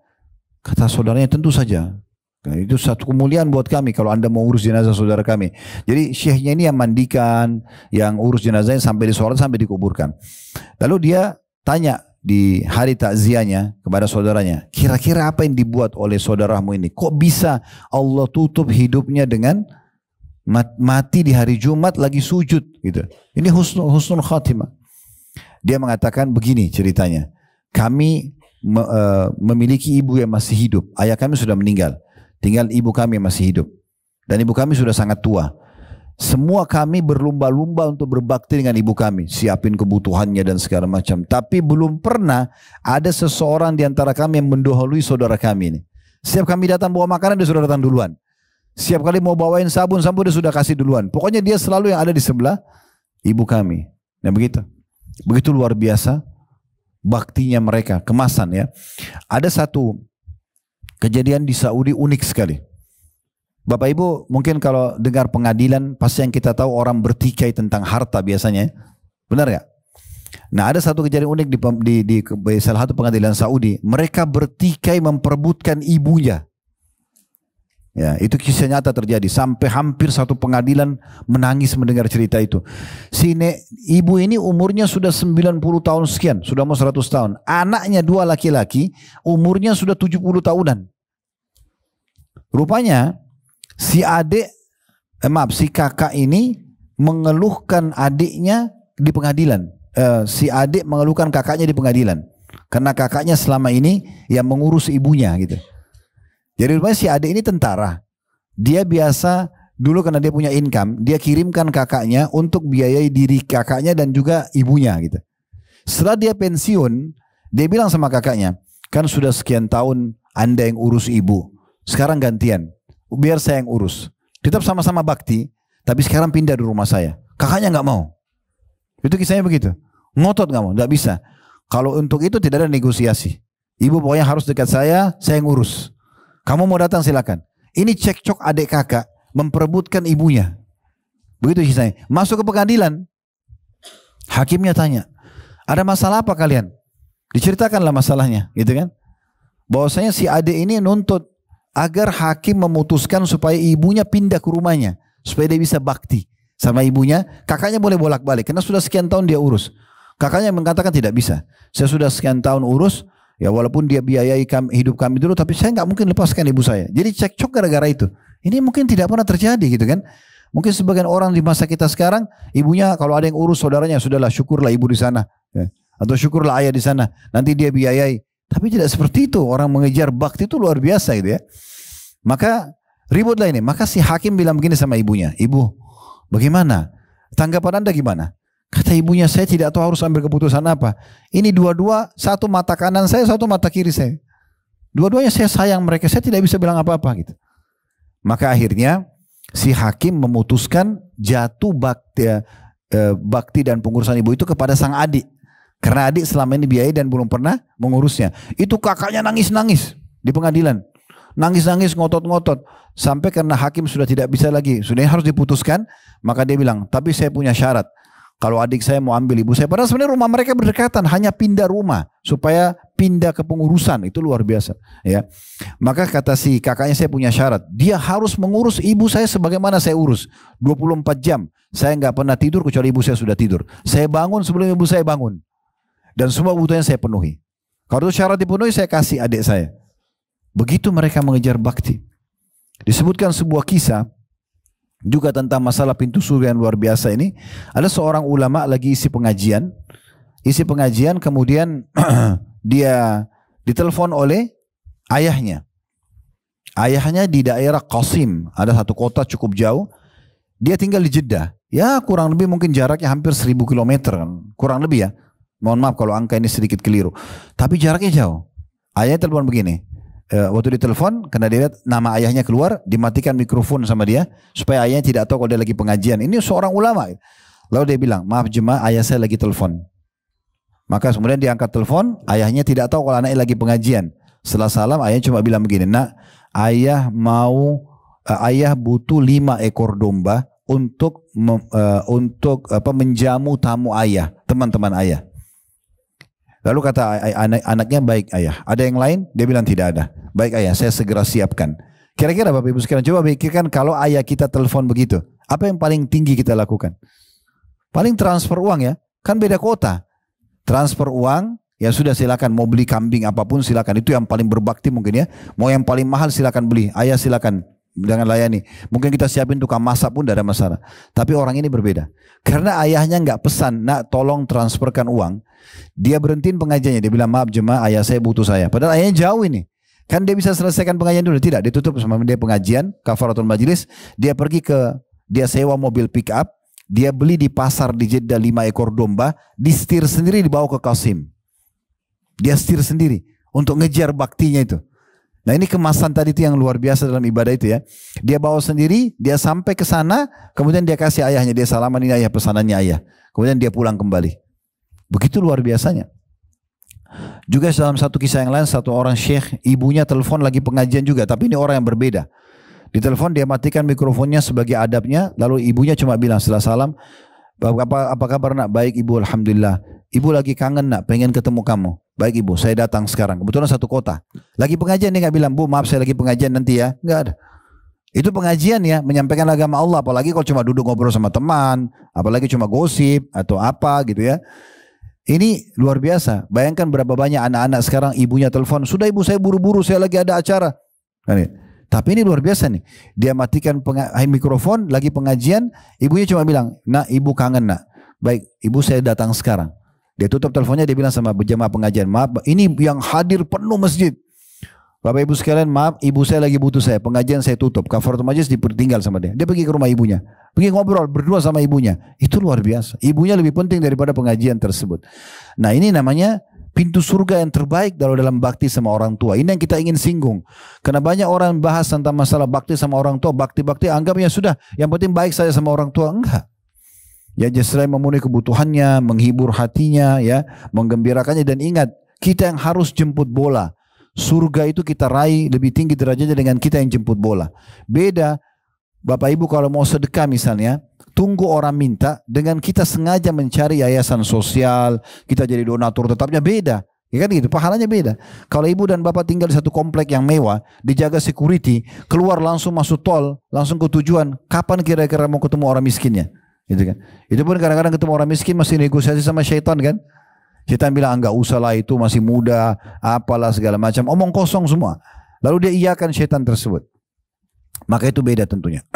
Kata saudaranya tentu saja. Nah, itu satu kemuliaan buat kami kalau anda mau urus jenazah saudara kami. Jadi syekhnya ini yang mandikan, yang urus jenazahnya sampai disolat sampai dikuburkan. Lalu dia tanya di hari takziahnya kepada saudaranya, kira-kira apa yang dibuat oleh saudaramu ini? Kok bisa Allah tutup hidupnya dengan mati di hari Jumat lagi sujud gitu? Ini husnul khatimah. Dia mengatakan begini ceritanya, kami memiliki ibu yang masih hidup, ayah kami sudah meninggal. Tinggal ibu kami yang masih hidup. Dan ibu kami sudah sangat tua. Semua kami berlumba-lumba untuk berbakti dengan ibu kami. Siapin kebutuhannya dan segala macam. Tapi belum pernah ada seseorang di antara kami yang mendahului saudara kami ini. Setiap kami datang bawa makanan, dia sudah datang duluan. Setiap kali mau bawain sabun, dia sudah kasih duluan. Pokoknya dia selalu yang ada di sebelah ibu kami. Nah begitu. Begitu luar biasa baktinya mereka. Kemasan ya. Ada satu kejadian di Saudi unik sekali. Bapak Ibu mungkin kalau dengar pengadilan pasti yang kita tahu orang bertikai tentang harta biasanya. Benar gak? Nah, ada satu kejadian unik di salah satu pengadilan Saudi. Mereka bertikai memperebutkan ibunya. Ya, itu kisah nyata terjadi. Sampai hampir satu pengadilan menangis mendengar cerita itu. Ibu ini umurnya sudah 90 tahun sekian, sudah mau 100 tahun. Anaknya 2 laki-laki, umurnya sudah 70 tahunan. Rupanya si kakak ini mengeluhkan adiknya di pengadilan. Si adik mengeluhkan kakaknya di pengadilan karena kakaknya selama ini yang mengurus ibunya gitu. Jadi rupanya si adik ini tentara. Dia biasa dulu karena dia punya income, dia kirimkan kakaknya untuk biayai diri kakaknya dan juga ibunya gitu. Setelah dia pensiun, dia bilang sama kakaknya, kan sudah sekian tahun Anda yang urus ibu, sekarang gantian, biar saya yang urus. Tetap sama-sama bakti, tapi sekarang pindah di rumah saya. Kakaknya nggak mau. Itu kisahnya begitu. Ngotot nggak mau, nggak bisa. Kalau untuk itu tidak ada negosiasi. Ibu pokoknya harus dekat saya yang urus. Kamu mau datang silakan. Ini cekcok adik kakak memperebutkan ibunya. Begitu kisahnya. Masuk ke pengadilan. Hakimnya tanya, ada masalah apa kalian? Diceritakanlah masalahnya, gitu kan? Bahwasanya si adik ini nuntut agar hakim memutuskan supaya ibunya pindah ke rumahnya, supaya dia bisa bakti sama ibunya. Kakaknya boleh bolak-balik karena sudah sekian tahun dia urus. Kakaknya mengatakan tidak bisa. Saya sudah sekian tahun urus, ya walaupun dia biayai hidup kami dulu, tapi saya nggak mungkin lepaskan ibu saya. Jadi cekcok gara-gara itu. Ini mungkin tidak pernah terjadi gitu kan. Mungkin sebagian orang di masa kita sekarang, ibunya kalau ada yang urus saudaranya, sudahlah syukurlah ibu di sana. Ya. Atau syukurlah ayah di sana. Nanti dia biayai. Tapi tidak seperti itu. Orang mengejar bakti itu luar biasa gitu ya. Maka ributlah ini. Maka si hakim bilang begini sama ibunya. Ibu, bagaimana? Tanggapan Anda gimana? Kata ibunya, saya tidak tahu harus ambil keputusan apa. Ini dua-dua, satu mata kanan saya, satu mata kiri saya. Dua-duanya saya sayang mereka, saya tidak bisa bilang apa-apa gitu. Maka akhirnya si hakim memutuskan jatuh bakti dan pengurusan ibu itu kepada sang adik. Karena adik selama ini biayai dan belum pernah mengurusnya. Itu kakaknya nangis-nangis di pengadilan. Nangis-nangis, ngotot-ngotot. Sampai karena hakim sudah tidak bisa lagi, sudah harus diputuskan. Maka dia bilang, tapi saya punya syarat. Kalau adik saya mau ambil ibu saya, padahal sebenarnya rumah mereka berdekatan, hanya pindah rumah supaya pindah ke pengurusan. Itu luar biasa, ya. Maka kata si kakaknya, saya punya syarat, dia harus mengurus ibu saya sebagaimana saya urus 24 jam. Saya nggak pernah tidur kecuali ibu saya sudah tidur. Saya bangun sebelum ibu saya bangun, dan semua kebutuhannya saya penuhi. Kalau itu syarat dipenuhi, saya kasih adik saya. Begitu mereka mengejar bakti. Disebutkan sebuah kisah juga tentang masalah pintu surga yang luar biasa ini. Ada seorang ulama lagi isi pengajian kemudian dia ditelepon oleh ayahnya. Ayahnya di daerah Qasim, ada satu kota cukup jauh. Dia tinggal di Jeddah. Ya kurang lebih mungkin jaraknya hampir 1000 kilometer kan. Kurang lebih ya. Mohon maaf kalau angka ini sedikit keliru. Tapi jaraknya jauh. Ayahnya telepon begini. Waktu ditelepon, karena dia lihat nama ayahnya keluar, dimatikan mikrofon sama dia supaya ayahnya tidak tahu kalau dia lagi pengajian. Ini seorang ulama. Lalu dia bilang, maaf jemaah, ayah saya lagi telepon. Maka kemudian dia angkat telepon, ayahnya tidak tahu kalau anaknya lagi pengajian. Setelah salam, ayahnya cuma bilang begini, nak, ayah butuh 5 ekor domba untuk menjamu tamu ayah, teman-teman ayah. Lalu kata anaknya, baik ayah. Ada yang lain? Dia bilang tidak ada. Baik ayah, saya segera siapkan. Kira-kira Bapak Ibu sekalian, coba pikirkan kalau ayah kita telepon begitu. Apa yang paling tinggi kita lakukan? Paling transfer uang ya. Kan beda kota. Transfer uang, ya sudah silakan. Mau beli kambing apapun silakan. Itu yang paling berbakti mungkin ya. Mau yang paling mahal silakan beli. Ayah silakan. Jangan layani. Mungkin kita siapin tukang masak pun tidak ada masalah. Tapi orang ini berbeda. Karena ayahnya nggak pesan, nak tolong transferkan uang. Dia berhentiin pengajiannya. Dia bilang, maaf jemaah, ayah saya butuh saya. Padahal ayahnya jauh ini. Kan dia bisa selesaikan pengajian dulu. Tidak, ditutup sama dia pengajian, kafaratul majlis. Dia pergi dia sewa mobil pick up. Dia beli di pasar di Jeddah 5 ekor domba. Disetir sendiri dibawa ke Qasim. Dia setir sendiri untuk ngejar baktinya itu. Nah ini kemasan tadi itu yang luar biasa dalam ibadah itu ya. Dia bawa sendiri, dia sampai ke sana, kemudian dia kasih ayahnya, dia salaman, ini ayah pesanannya ayah. Kemudian dia pulang kembali. Begitu luar biasanya. Juga dalam satu kisah yang lain, satu orang syekh, ibunya telepon lagi pengajian juga, tapi ini orang yang berbeda. Di telepon dia matikan mikrofonnya sebagai adabnya, lalu ibunya cuma bilang setelah salam, apa kabar nak? Baik ibu, alhamdulillah. ibu lagi kangen nak, pengen ketemu kamu. Baik ibu, saya datang sekarang. Kebetulan satu kota. Lagi pengajian dia nggak bilang, bu maaf saya lagi pengajian nanti ya. Nggak ada. Itu pengajian ya, menyampaikan agama Allah. Apalagi kalau cuma duduk ngobrol sama teman, apalagi cuma gosip atau apa gitu ya. Ini luar biasa. Bayangkan berapa banyak anak-anak sekarang ibunya telepon, sudah ibu saya buru-buru, saya lagi ada acara. Tapi ini luar biasa nih. Dia matikan mikrofon, lagi pengajian, ibunya cuma bilang, nak ibu kangen nak. Baik, ibu saya datang sekarang. Dia tutup teleponnya, dia bilang sama jemaah pengajian, maaf, ini yang hadir penuh masjid. Bapak ibu sekalian, maaf, ibu saya lagi butuh saya, pengajian saya tutup. Kafaratul majlis ditinggal sama dia. Dia pergi ke rumah ibunya, pergi ngobrol berdua sama ibunya. Itu luar biasa. Ibunya lebih penting daripada pengajian tersebut. Nah ini namanya pintu surga yang terbaik dalam bakti sama orang tua. Ini yang kita ingin singgung. Karena banyak orang bahas tentang masalah bakti sama orang tua, bakti-bakti anggapnya sudah, yang penting baik saja sama orang tua. Enggak. Ya selain memenuhi kebutuhannya, menghibur hatinya, ya, menggembirakannya, dan ingat kita yang harus jemput bola. Surga itu kita raih lebih tinggi derajatnya dengan kita yang jemput bola. Beda Bapak Ibu kalau mau sedekah misalnya, tunggu orang minta dengan kita sengaja mencari yayasan sosial, kita jadi donatur tetapnya beda. Ya kan gitu, pahalanya beda. Kalau ibu dan bapak tinggal di satu komplek yang mewah, dijaga security, keluar langsung masuk tol, langsung ke tujuan, kapan kira-kira mau ketemu orang miskinnya? Gitu kan. Itu pun kadang-kadang ketemu orang miskin masih negosiasi sama syaitan kan. Syaitan bilang enggak usah lah itu masih muda, apalah segala macam, omong kosong semua. Lalu dia iyakan syaitan tersebut. Maka itu beda tentunya.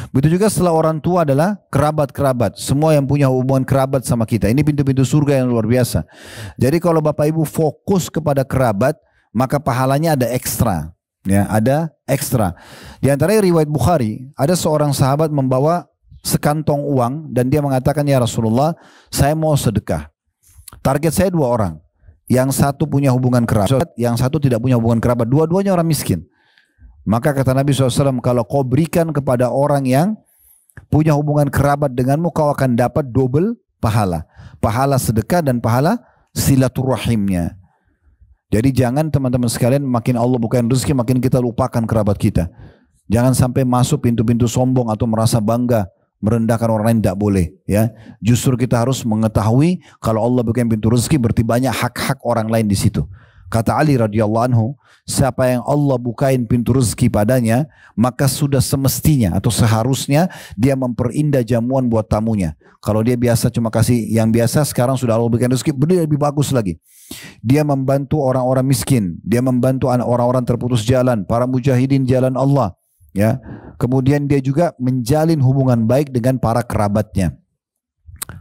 Begitu juga setelah orang tua adalah kerabat-kerabat. Semua yang punya hubungan kerabat sama kita. Ini pintu-pintu surga yang luar biasa. Jadi kalau Bapak Ibu fokus kepada kerabat, maka pahalanya ada ekstra. Ya, ada ekstra. Di antara riwayat Bukhari, ada seorang sahabat membawa sekantong uang dan dia mengatakan, ya Rasulullah, saya mau sedekah. Target saya 2 orang. Yang satu punya hubungan kerabat, yang satu tidak punya hubungan kerabat. Dua-duanya orang miskin. Maka kata Nabi SAW, kalau kau berikan kepada orang yang punya hubungan kerabat denganmu, kau akan dapat double pahala. Pahala sedekah dan pahala silaturahimnya. Jadi jangan teman-teman sekalian, makin Allah bukain rezeki, makin kita lupakan kerabat kita. Jangan sampai masuk pintu-pintu sombong atau merasa bangga, merendahkan orang lain, tidak boleh. Ya, justru kita harus mengetahui kalau Allah bukain pintu rezeki, berarti banyak hak-hak orang lain di situ. Kata Ali radhiyallahu anhu, siapa yang Allah bukain pintu rezeki padanya, maka sudah semestinya atau seharusnya dia memperindah jamuan buat tamunya. Kalau dia biasa cuma kasih yang biasa, sekarang sudah Allah bukain rezeki, dia lebih bagus lagi. Dia membantu orang-orang miskin, dia membantu orang-orang terputus jalan, para mujahidin jalan Allah. Ya, kemudian dia juga menjalin hubungan baik dengan para kerabatnya.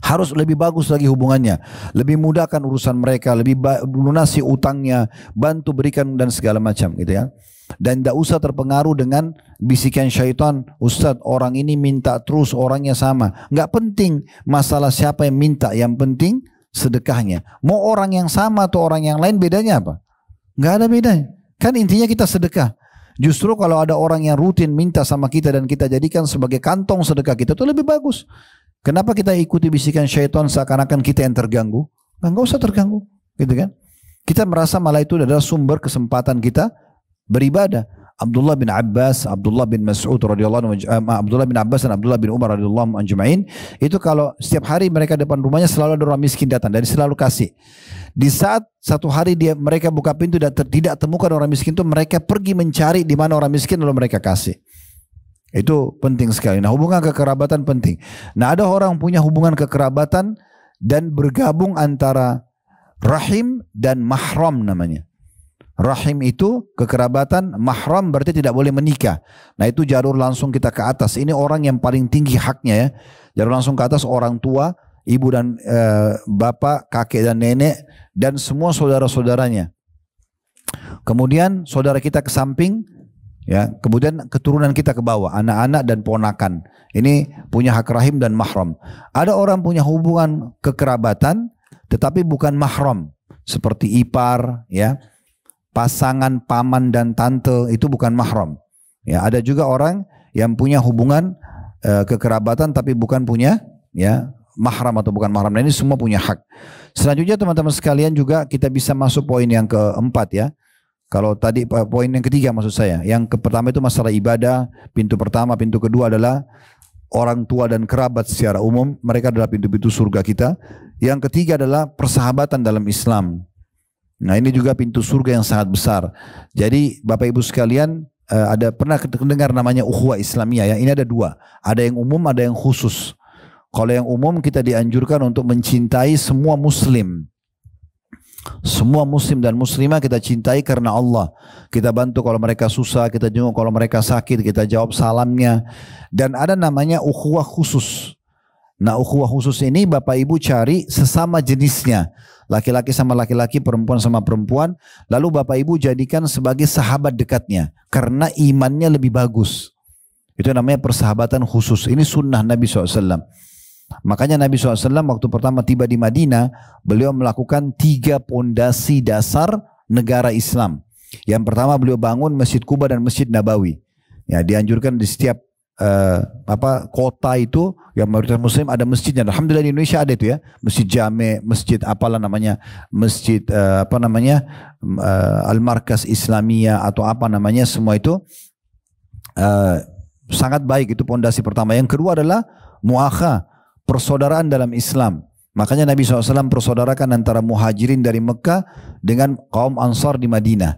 Harus lebih bagus lagi hubungannya, lebih mudahkan urusan mereka, lebih lunasi utangnya, bantu berikan dan segala macam gitu ya. Dan tidak usah terpengaruh dengan bisikan syaitan, Ustadz orang ini minta terus orangnya sama. Nggak penting masalah siapa yang minta, yang penting sedekahnya. Mau orang yang sama atau orang yang lain, bedanya apa? Nggak ada bedanya. Kan intinya kita sedekah. Justru kalau ada orang yang rutin minta sama kita dan kita jadikan sebagai kantong sedekah kita, itu lebih bagus. Kenapa kita ikuti bisikan syaitan seakan-akan kita yang terganggu? Nggak usah terganggu, gitu kan? Kita merasa malah itu adalah sumber kesempatan kita beribadah. Abdullah bin Abbas, Abdullah bin Mas'ud radhiyallahu anhu, Abdullah bin Abbas dan Abdullah bin Umar radhiyallahu anjmain, itu kalau setiap hari mereka depan rumahnya selalu ada orang miskin datang dan selalu kasih. Di saat satu hari mereka buka pintu dan tidak temukan orang miskin itu, mereka pergi mencari di mana orang miskin lalu mereka kasih. Itu penting sekali. Nah, hubungan kekerabatan penting. Nah, ada orang punya hubungan kekerabatan dan bergabung antara rahim dan mahram namanya. Rahim itu kekerabatan, mahram berarti tidak boleh menikah. Nah, itu jalur langsung kita ke atas. Ini orang yang paling tinggi haknya ya. Jalur langsung ke atas orang tua, ibu dan bapak, kakek dan nenek dan semua saudara-saudaranya. Kemudian saudara kita ke samping, ya, kemudian keturunan kita ke bawah, anak-anak dan ponakan. Ini punya hak rahim dan mahram. Ada orang punya hubungan kekerabatan tetapi bukan mahram, seperti ipar, ya, pasangan paman dan tante, itu bukan mahram. Ya, ada juga orang yang punya hubungan kekerabatan tapi bukan punya, ya, mahram atau bukan mahram. Nah, ini semua punya hak. Selanjutnya teman-teman sekalian juga kita bisa masuk poin yang keempat ya. Kalau tadi poin yang ketiga maksud saya, yang pertama itu masalah ibadah, pintu pertama, pintu kedua adalah orang tua dan kerabat secara umum, mereka adalah pintu-pintu surga kita. Yang ketiga adalah persahabatan dalam Islam. Nah, ini juga pintu surga yang sangat besar. Jadi Bapak Ibu sekalian, ada pernah dengar namanya ukhuwah Islamiyah ya. Ini ada dua, ada yang umum, ada yang khusus. Kalau yang umum kita dianjurkan untuk mencintai semua muslim. Semua muslim dan muslimah kita cintai karena Allah. Kita bantu kalau mereka susah, kita jenguk kalau mereka sakit, kita jawab salamnya. Dan ada namanya ukhuwah khusus. Nah, ukhuwah khusus ini Bapak Ibu cari sesama jenisnya. Laki-laki sama laki-laki, perempuan sama perempuan. Lalu Bapak Ibu jadikan sebagai sahabat dekatnya. Karena imannya lebih bagus. Itu namanya persahabatan khusus. Ini sunnah Nabi SAW. Makanya Nabi SAW waktu pertama tiba di Madinah, beliau melakukan 3 pondasi dasar negara Islam. Yang pertama beliau bangun Masjid Quba dan Masjid Nabawi. Ya, dianjurkan di setiap kota itu yang mayoritas muslim ada masjidnya. Alhamdulillah di Indonesia ada itu ya, masjid jame, masjid apalah namanya, masjid Al-Markas Islamiyah atau apa namanya, semua itu sangat baik. Itu pondasi pertama. Yang kedua adalah muakhah, persaudaraan dalam Islam. Makanya Nabi SAW persaudarakan antara muhajirin dari Mekah dengan kaum Ansar di Madinah.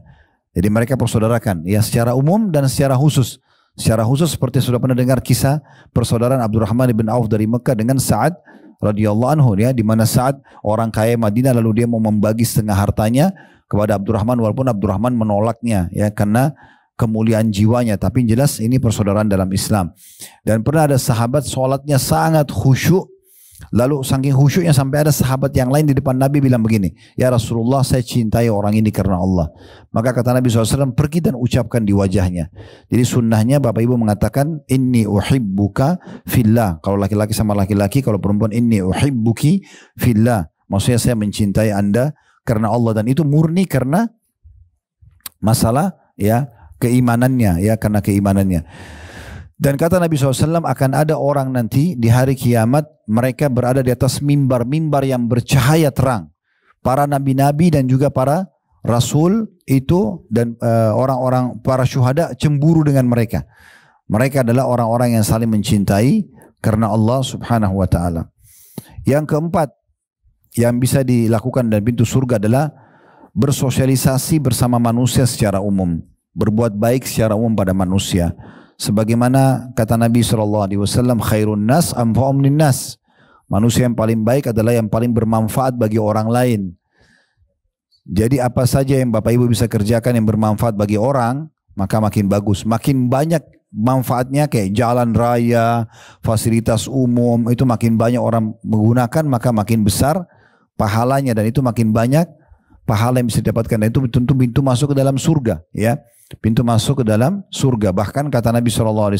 Jadi mereka persaudarakan ya, secara umum dan secara khusus. Secara khusus seperti sudah pernah dengar kisah persaudaraan Abdurrahman bin Auf dari Mekah dengan Sa'ad radhiyallahu anhu ya, di mana Sa'ad orang kaya Madinah, lalu dia mau membagi setengah hartanya kepada Abdurrahman, walaupun Abdurrahman menolaknya ya karena kemuliaan jiwanya, tapi jelas ini persaudaraan dalam Islam. Dan pernah ada sahabat sholatnya sangat khusyuk, lalu saking khusyuknya sampai ada sahabat yang lain di depan Nabi bilang begini, ya Rasulullah, saya cintai orang ini karena Allah. Maka kata Nabi SAW, pergi dan ucapkan di wajahnya. Jadi sunnahnya Bapak Ibu mengatakan inni uhibbuka fillah. Kalau laki-laki sama laki-laki, kalau perempuan inni uhibbuki fillah. Maksudnya saya mencintai Anda karena Allah, dan itu murni karena masalah ya keimanannya ya, karena keimanannya. Dan kata Nabi SAW, akan ada orang nanti di hari kiamat, mereka berada di atas mimbar-mimbar yang bercahaya terang. Para nabi-nabi dan juga para rasul itu, dan orang-orang para syuhada cemburu dengan mereka. Mereka adalah orang-orang yang saling mencintai karena Allah Subhanahu wa Ta'ala. Yang keempat yang bisa dilakukan dan pintu surga adalah bersosialisasi bersama manusia secara umum, berbuat baik secara umum pada manusia. Sebagaimana kata Nabi SAW, khairun nas anfa'um linnas. Manusia yang paling baik adalah yang paling bermanfaat bagi orang lain. Jadi apa saja yang Bapak Ibu bisa kerjakan yang bermanfaat bagi orang, maka makin bagus. Makin banyak manfaatnya, kayak jalan raya, fasilitas umum, itu makin banyak orang menggunakan, maka makin besar pahalanya, dan itu makin banyak pahala yang bisa didapatkan. Dan itu tentu pintu masuk ke dalam surga ya. Pintu masuk ke dalam surga. Bahkan kata Nabi SAW,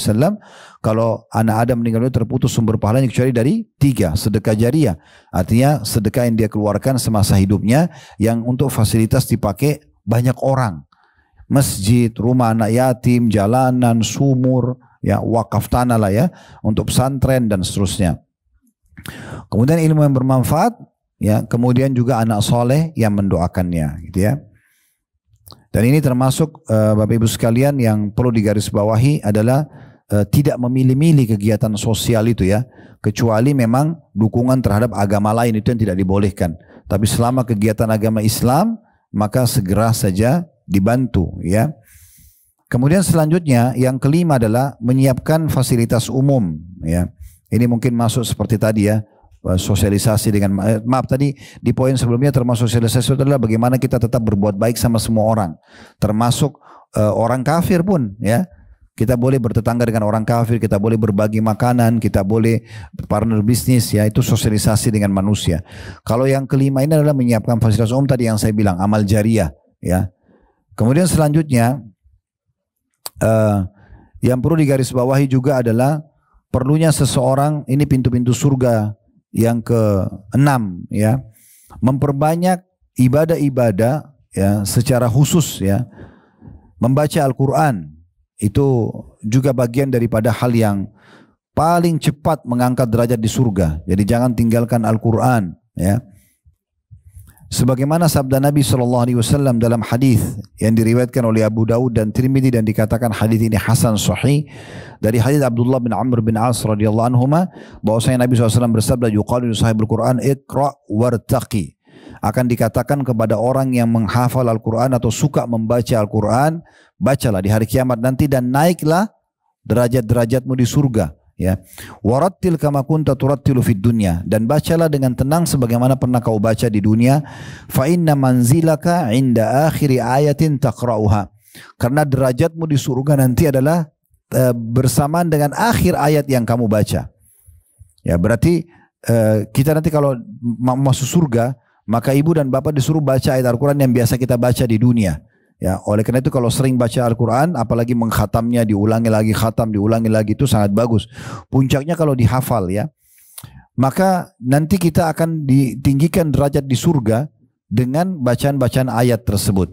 kalau anak Adam meninggal dunia terputus sumber pahalanya kecuali dari 3, sedekah jariah. Artinya sedekah yang dia keluarkan semasa hidupnya yang untuk fasilitas dipakai banyak orang. Masjid, rumah anak yatim, jalanan, sumur, ya wakaf tanah lah ya, untuk pesantren dan seterusnya. Kemudian ilmu yang bermanfaat, ya, kemudian juga anak soleh yang mendoakannya, gitu ya. Dan ini termasuk Bapak Ibu sekalian yang perlu digarisbawahi adalah tidak memilih-milih kegiatan sosial itu ya, kecuali memang dukungan terhadap agama lain, itu yang tidak dibolehkan. Tapi selama kegiatan agama Islam, maka segera saja dibantu ya. Kemudian selanjutnya yang kelima adalah menyiapkan fasilitas umum ya. Ini mungkin masuk seperti tadi ya, sosialisasi dengan, maaf tadi di poin sebelumnya termasuk sosialisasi adalah bagaimana kita tetap berbuat baik sama semua orang, termasuk orang kafir pun ya. Kita boleh bertetangga dengan orang kafir, kita boleh berbagi makanan, kita boleh partner bisnis ya, itu sosialisasi dengan manusia. Kalau yang kelima ini adalah menyiapkan fasilitas umum tadi yang saya bilang, amal jariah ya. Kemudian selanjutnya yang perlu digarisbawahi juga adalah perlunya seseorang, ini pintu-pintu surga yang ke-6 ya, memperbanyak ibadah-ibadah ya secara khusus ya. Membaca Al-Quran itu juga bagian daripada hal yang paling cepat mengangkat derajat di surga. Jadi jangan tinggalkan Al-Quran ya. Sebagaimana sabda Nabi SAW dalam hadis yang diriwayatkan oleh Abu Daud dan Tirmidzi dan dikatakan hadis ini hasan sahih dari hadis Abdullah bin Amr bin As radhiyallahu anhuma bahwasanya Nabi SAW bersabda yuqalu li sahibul Quran iqra wartaqi, akan dikatakan kepada orang yang menghafal Al-Quran atau suka membaca Al-Quran, bacalah di hari kiamat nanti dan naiklah derajat-derajatmu di surga. Ya, warattil kama kunta turattilu fid dunya, dan bacalah dengan tenang sebagaimana pernah kau baca di dunia. Fa inna manzilaka inda akhiri ayatin taqra'uha, karena derajatmu di surga nanti adalah bersamaan dengan akhir ayat yang kamu baca. Ya, berarti kita nanti kalau masuk surga, maka ibu dan bapak disuruh baca ayat Al-Quran yang biasa kita baca di dunia. Ya, oleh karena itu kalau sering baca Al-Quran, apalagi mengkhatamnya, diulangi lagi, khatam, diulangi lagi, itu sangat bagus. Puncaknya kalau dihafal ya, maka nanti kita akan ditinggikan derajat di surga dengan bacaan-bacaan ayat tersebut.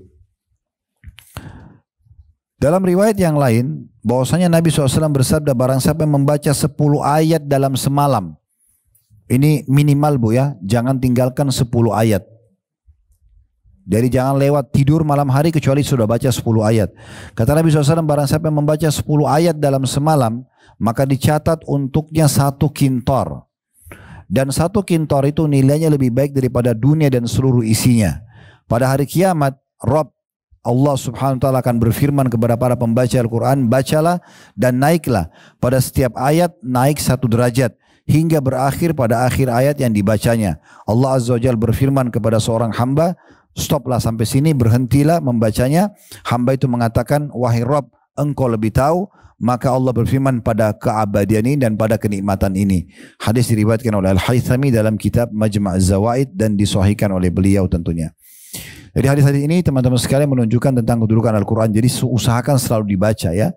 Dalam riwayat yang lain, bahwasanya Nabi SAW bersabda, barang siapa yang membaca 10 ayat dalam semalam, ini minimal bu ya, jangan tinggalkan 10 ayat. Jadi jangan lewat tidur malam hari kecuali sudah baca 10 ayat. Kata Nabi SAW, barang siapa yang membaca 10 ayat dalam semalam, maka dicatat untuknya 1 kintor. Dan 1 kintor itu nilainya lebih baik daripada dunia dan seluruh isinya. Pada hari kiamat, Rabb Allah subhanahu wa ta'ala akan berfirman kepada para pembaca Al-Quran, bacalah dan naiklah. Pada setiap ayat naik 1 derajat. Hingga berakhir pada akhir ayat yang dibacanya. Allah Azza wa Jalla berfirman kepada seorang hamba, stoplah sampai sini, berhentilah membacanya. Hamba itu mengatakan, wahai Rabb, engkau lebih tahu. Maka Allah berfirman, pada keabadian ini dan pada kenikmatan ini. Hadis diriwayatkan oleh Al-Haythami dalam kitab Majma' Az-Zawaid dan disahihkan oleh beliau tentunya. Jadi hadis-hadis ini teman-teman sekalian menunjukkan tentang kedudukan Al-Quran. Jadi usahakan selalu dibaca ya.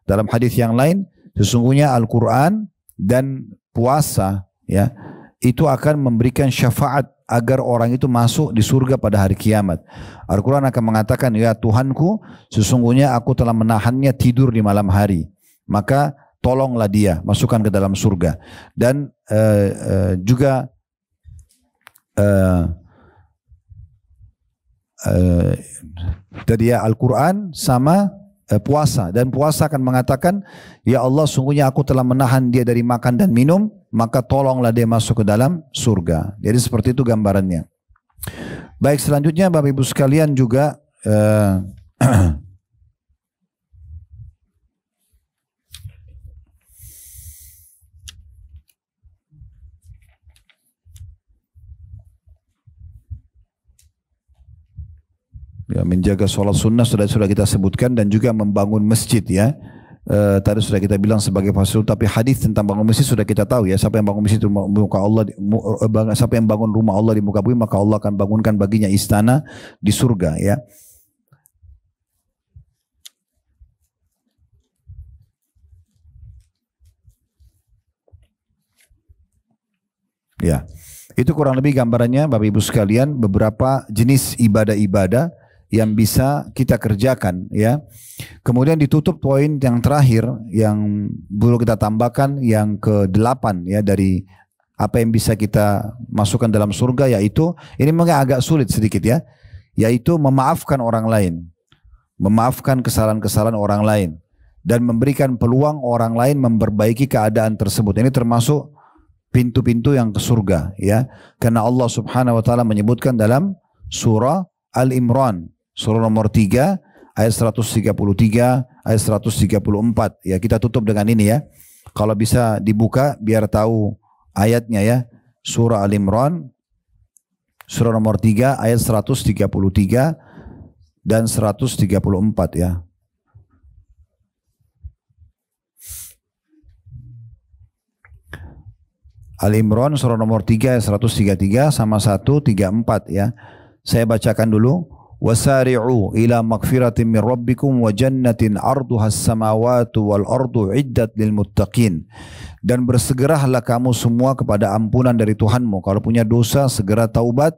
Dalam hadis yang lain, sesungguhnya Al-Quran dan puasa ya, itu akan memberikan syafaat agar orang itu masuk di surga pada hari kiamat. Al-Quran akan mengatakan, ya Tuhanku, sesungguhnya aku telah menahannya tidur di malam hari, maka tolonglah dia, masukkan ke dalam surga. Dan juga tadi ya Al-Quran sama puasa, dan puasa akan mengatakan, ya Allah, sungguhnya aku telah menahan dia dari makan dan minum, maka tolonglah dia masuk ke dalam surga. Jadi seperti itu gambarannya. Baik, selanjutnya Bapak Ibu sekalian juga ya, menjaga sholat sunnah sudah kita sebutkan, dan juga membangun masjid ya. Tadi sudah kita bilang sebagai fasilitas, tapi hadis tentang bangun masjid sudah kita tahu ya. Siapa yang bangun masjid di muka Allah, siapa yang bangun rumah Allah di muka bumi, maka Allah akan bangunkan baginya istana di surga ya. Ya, itu kurang lebih gambarannya Bapak Ibu sekalian, beberapa jenis ibadah-ibadah yang bisa kita kerjakan ya. Kemudian ditutup poin yang terakhir yang perlu kita tambahkan, yang ke-8 ya, dari apa yang bisa kita masukkan dalam surga, yaitu ini memang agak sulit sedikit ya, yaitu memaafkan orang lain, memaafkan kesalahan-kesalahan orang lain, dan memberikan peluang orang lain memperbaiki keadaan tersebut. Ini termasuk pintu-pintu yang ke surga ya, karena Allah Subhanahu wa taala menyebutkan dalam surah Al-Imran, surah nomor 3 ayat 133 ayat 134 ya. Kita tutup dengan ini ya, kalau bisa dibuka biar tahu ayatnya ya. Surah Al-Imran surah nomor 3 ayat 133 dan 134 ya. Al-Imran surah nomor 3 ayat 133 sama 134 ya. Saya bacakan dulu. Wasari'u ila magfiratin min rabbikum wa jannatin arduha as-samawati wal ardu iddat lil muttaqin. Dan bersegeralah kamu semua kepada ampunan dari Tuhanmu. Kalau punya dosa segera taubat,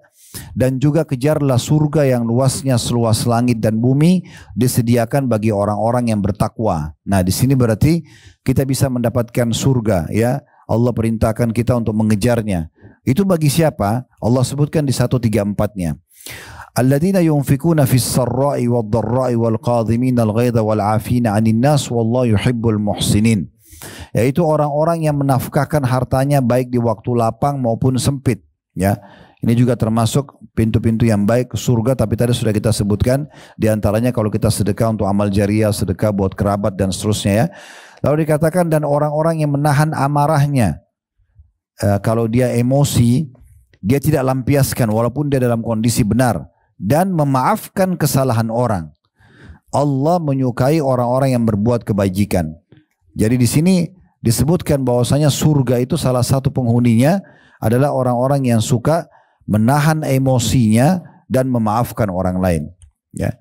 dan juga kejarlah surga yang luasnya seluas langit dan bumi, disediakan bagi orang-orang yang bertakwa. Nah, di sini berarti kita bisa mendapatkan surga ya. Allah perintahkan kita untuk mengejarnya. Itu bagi siapa? Allah sebutkan di 134-nya. Alladzina yunfikuna fis sarra'i wad dharra'i wal qadhimina al ghaidha wal 'afina 'anil nas wallahu yuhibbul muhsinin. Yaitu orang-orang yang menafkahkan hartanya baik di waktu lapang maupun sempit, ya. Ini juga termasuk pintu-pintu yang baik ke surga, tapi tadi sudah kita sebutkan di antaranya kalau kita sedekah untuk amal jariah, sedekah buat kerabat dan seterusnya, ya. Lalu dikatakan dan orang-orang yang menahan amarahnya, kalau dia emosi dia tidak lampiaskan walaupun dia dalam kondisi benar, dan memaafkan kesalahan orang. Allah menyukai orang-orang yang berbuat kebajikan. Jadi di sini disebutkan bahwasanya surga itu salah satu penghuninya adalah orang-orang yang suka menahan emosinya dan memaafkan orang lain, ya.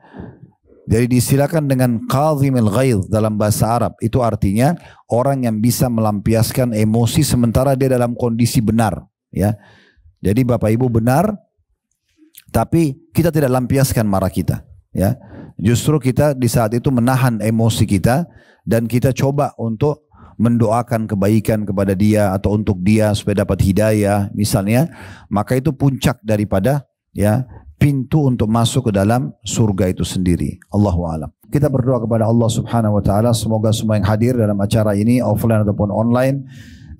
Jadi disilakan dengan qadhimil ghaidh dalam bahasa Arab, itu artinya orang yang bisa melampiaskan emosi sementara dia dalam kondisi benar, ya. Jadi Bapak Ibu benar, tapi kita tidak lampiaskan marah kita, ya. Justru kita di saat itu menahan emosi kita dan kita coba untuk mendoakan kebaikan kepada dia atau untuk dia supaya dapat hidayah misalnya, maka itu puncak daripada, ya, pintu untuk masuk ke dalam surga itu sendiri. Allahu a'lam. Kita berdoa kepada Allah Subhanahu wa taala, semoga semua yang hadir dalam acara ini offline ataupun online,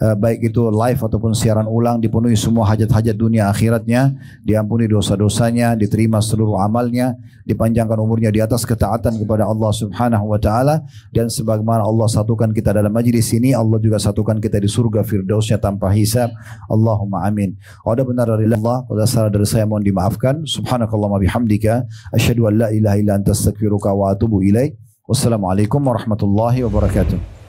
baik itu live ataupun siaran ulang, dipenuhi semua hajat-hajat dunia akhiratnya, diampuni dosa-dosanya, diterima seluruh amalnya, dipanjangkan umurnya di atas ketaatan kepada Allah Subhanahu wa taala, dan sebagaimana Allah satukan kita dalam majlis ini, Allah juga satukan kita di surga firdausnya tanpa hisab. Allahumma amin. Ada benar dari Allah, ada salah dari saya mohon dimaafkan. Subhanakallahumma bihamdika asyhadu an la ilaha illa anta astaghfiruka wa atubu ilaik. Wassalamualaikum warahmatullahi wabarakatuh.